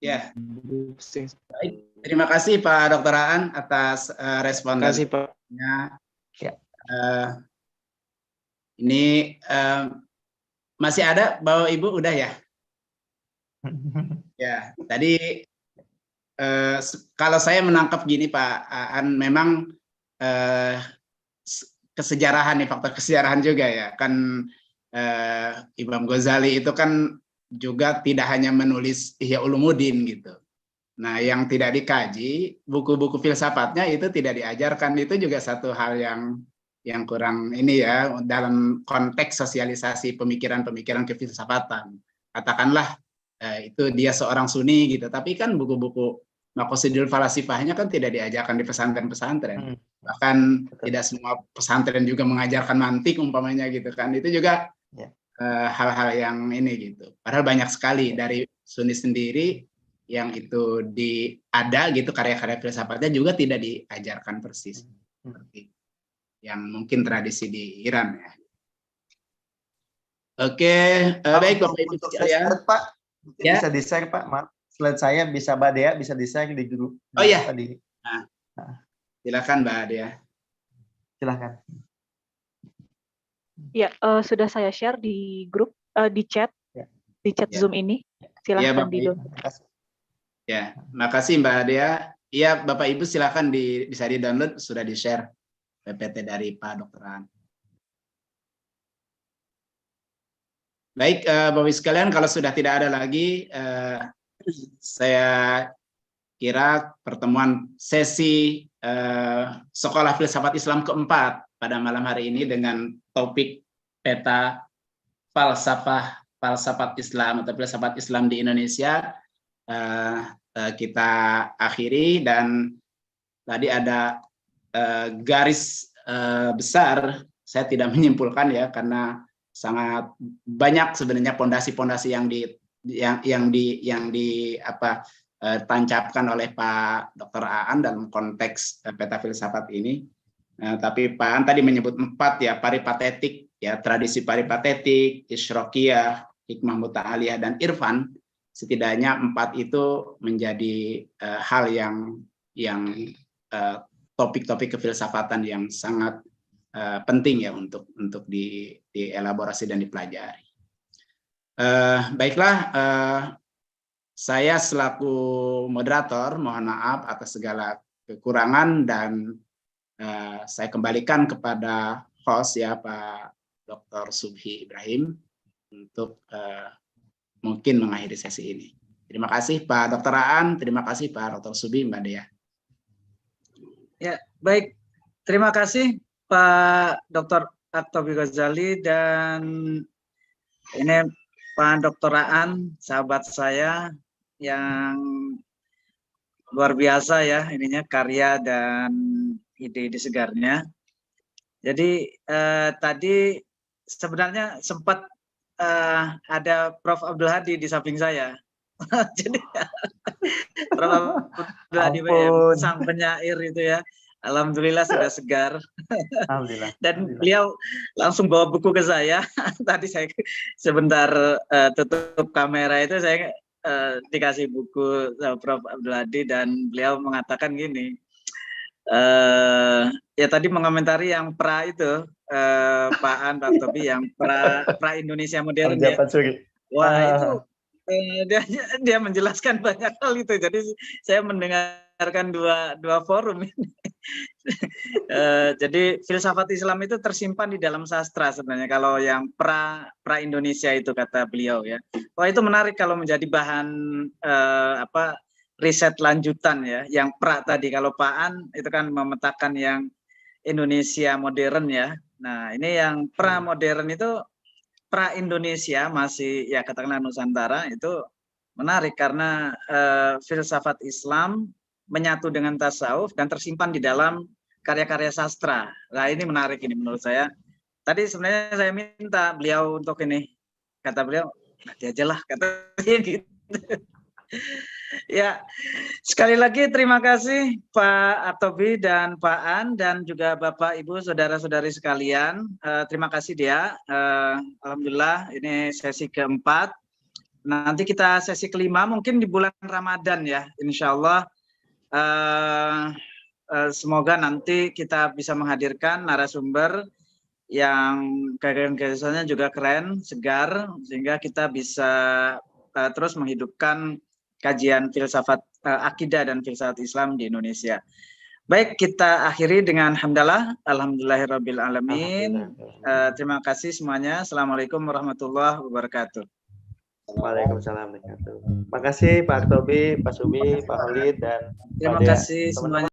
S2: Ya. Baik. Terima kasih Pak Dr. Aan atas respon.
S9: Terima kasih Pak.
S4: Ya.
S2: Ini masih ada Bapak Ibu udah ya? Ya, tadi kalau saya menangkap gini Pak Aan, memang kesejarahan nih, faktor kesejarahan juga ya. Kan Imam Ghazali itu kan juga tidak hanya menulis Ihya Ulumuddin gitu. Nah, yang tidak dikaji, buku-buku filsafatnya itu tidak diajarkan. Itu juga satu hal yang kurang ini ya, dalam konteks sosialisasi pemikiran-pemikiran kefilsafatan. Katakanlah itu dia seorang Sunni gitu, tapi kan buku-buku Maqasidul Falasifahnya kan tidak diajarkan di pesantren-pesantren. Bahkan tidak semua pesantren juga mengajarkan mantik umpamanya gitu kan. Itu juga hal-hal yang ini gitu. Padahal banyak sekali dari Sunni sendiri yang itu ada gitu, karya-karya filsafatnya juga tidak diajarkan persis seperti yang mungkin tradisi di Iran ya. Oke, baik Bapak Ibu sekalian.
S4: Pak, ya. Bisa di-share Pak, maaf. Slide saya bisa Mbak Dea bisa di-share di grup.
S2: Oh iya. Nah, silakan Mbak Dea. Silakan.
S5: Ya, sudah saya share di grup, di chat Zoom ini. Silakan di-download.
S2: Ya, makasih Mbak Dea. Iya, Bapak Ibu silakan bisa di-download, sudah di-share PPT dari Pak Dr. Aan. Baik, Bapak Ibu sekalian, kalau sudah tidak ada lagi, saya kira pertemuan sesi Sekolah Filsafat Islam keempat pada malam hari ini dengan topik peta falsafat Islam atau filsafat Islam di Indonesia kita akhiri. Dan tadi ada garis besar, saya tidak menyimpulkan ya, karena sangat banyak sebenarnya pondasi-pondasi yang tancapkan oleh Pak Dr. Aan dalam konteks peta filsafat ini. Tapi Pak Aan tadi menyebut 4 ya, paripatetik ya, tradisi paripatetik, isyraqiyah, hikmah muta'aliyah dan irfan. Setidaknya 4 itu menjadi hal yang topik-topik kefilsafatan yang sangat penting ya untuk dielaborasi dan dipelajari. Baiklah, saya selaku moderator mohon maaf atas segala kekurangan dan saya kembalikan kepada host ya Pak Dr. Subhi Ibrahim untuk mungkin mengakhiri sesi ini. Terima kasih Pak Dr. Aan, terima kasih Pak Dr. Subhi, Mbak Dea.
S3: Ya, baik. Terima kasih Pak Dr. Aktobi Ghazali dan ini Pak Dr. Aan, sahabat saya yang luar biasa ya ininya karya dan ide-ide segarnya. Jadi tadi sebenarnya sempat ada Prof. Abdul Hadi di samping saya. Jadi Prof. Abdul Hadi sang penyair itu ya. Alhamdulillah sudah segar.
S4: Alhamdulillah.
S3: Dan beliau langsung bawa buku ke saya. Tadi saya sebentar tutup kamera itu saya dikasih buku sama Prof. Abdul Hadi dan beliau mengatakan gini. Ya tadi mengomentari yang pra itu Pak An, Pak Tobi yang pra Indonesia modern ya. Wah itu dia menjelaskan banyak hal itu. Jadi saya mendengarkan dua forum ini. Jadi filsafat Islam itu tersimpan di dalam sastra sebenarnya. Kalau yang pra Indonesia itu kata beliau ya. Wah itu menarik kalau menjadi bahan riset lanjutan ya. Yang pra tadi kalau Pak An itu kan memetakan yang Indonesia modern ya. Nah ini yang pra modern itu pra Indonesia masih ya katakanlah Nusantara itu menarik karena filsafat Islam menyatu dengan tasawuf dan tersimpan di dalam karya-karya sastra. Nah ini menarik ini menurut saya. Tadi sebenarnya saya minta beliau untuk ini, kata beliau nanti aja lah katanya gitu. Ya sekali lagi terima kasih Pak Atobi dan Pak An dan juga Bapak Ibu saudara-saudari sekalian. Terima kasih dia. Alhamdulillah ini sesi keempat. Nanti kita sesi kelima mungkin di bulan Ramadan ya, insya Allah. Semoga nanti kita bisa menghadirkan narasumber yang gagasan-gagasannya juga keren, segar, sehingga kita bisa terus menghidupkan kajian filsafat akidah dan filsafat Islam di Indonesia. Baik, kita akhiri dengan hamdalah, alhamdulillahirabbil alamin. Terima kasih semuanya. Assalamualaikum warahmatullahi wabarakatuh.
S4: Waalaikumsalam warahmatullahi wabarakatuh. Makasih Pak Tobi, Pak Subi, Pak Khalid dan
S3: terima kasih semuanya.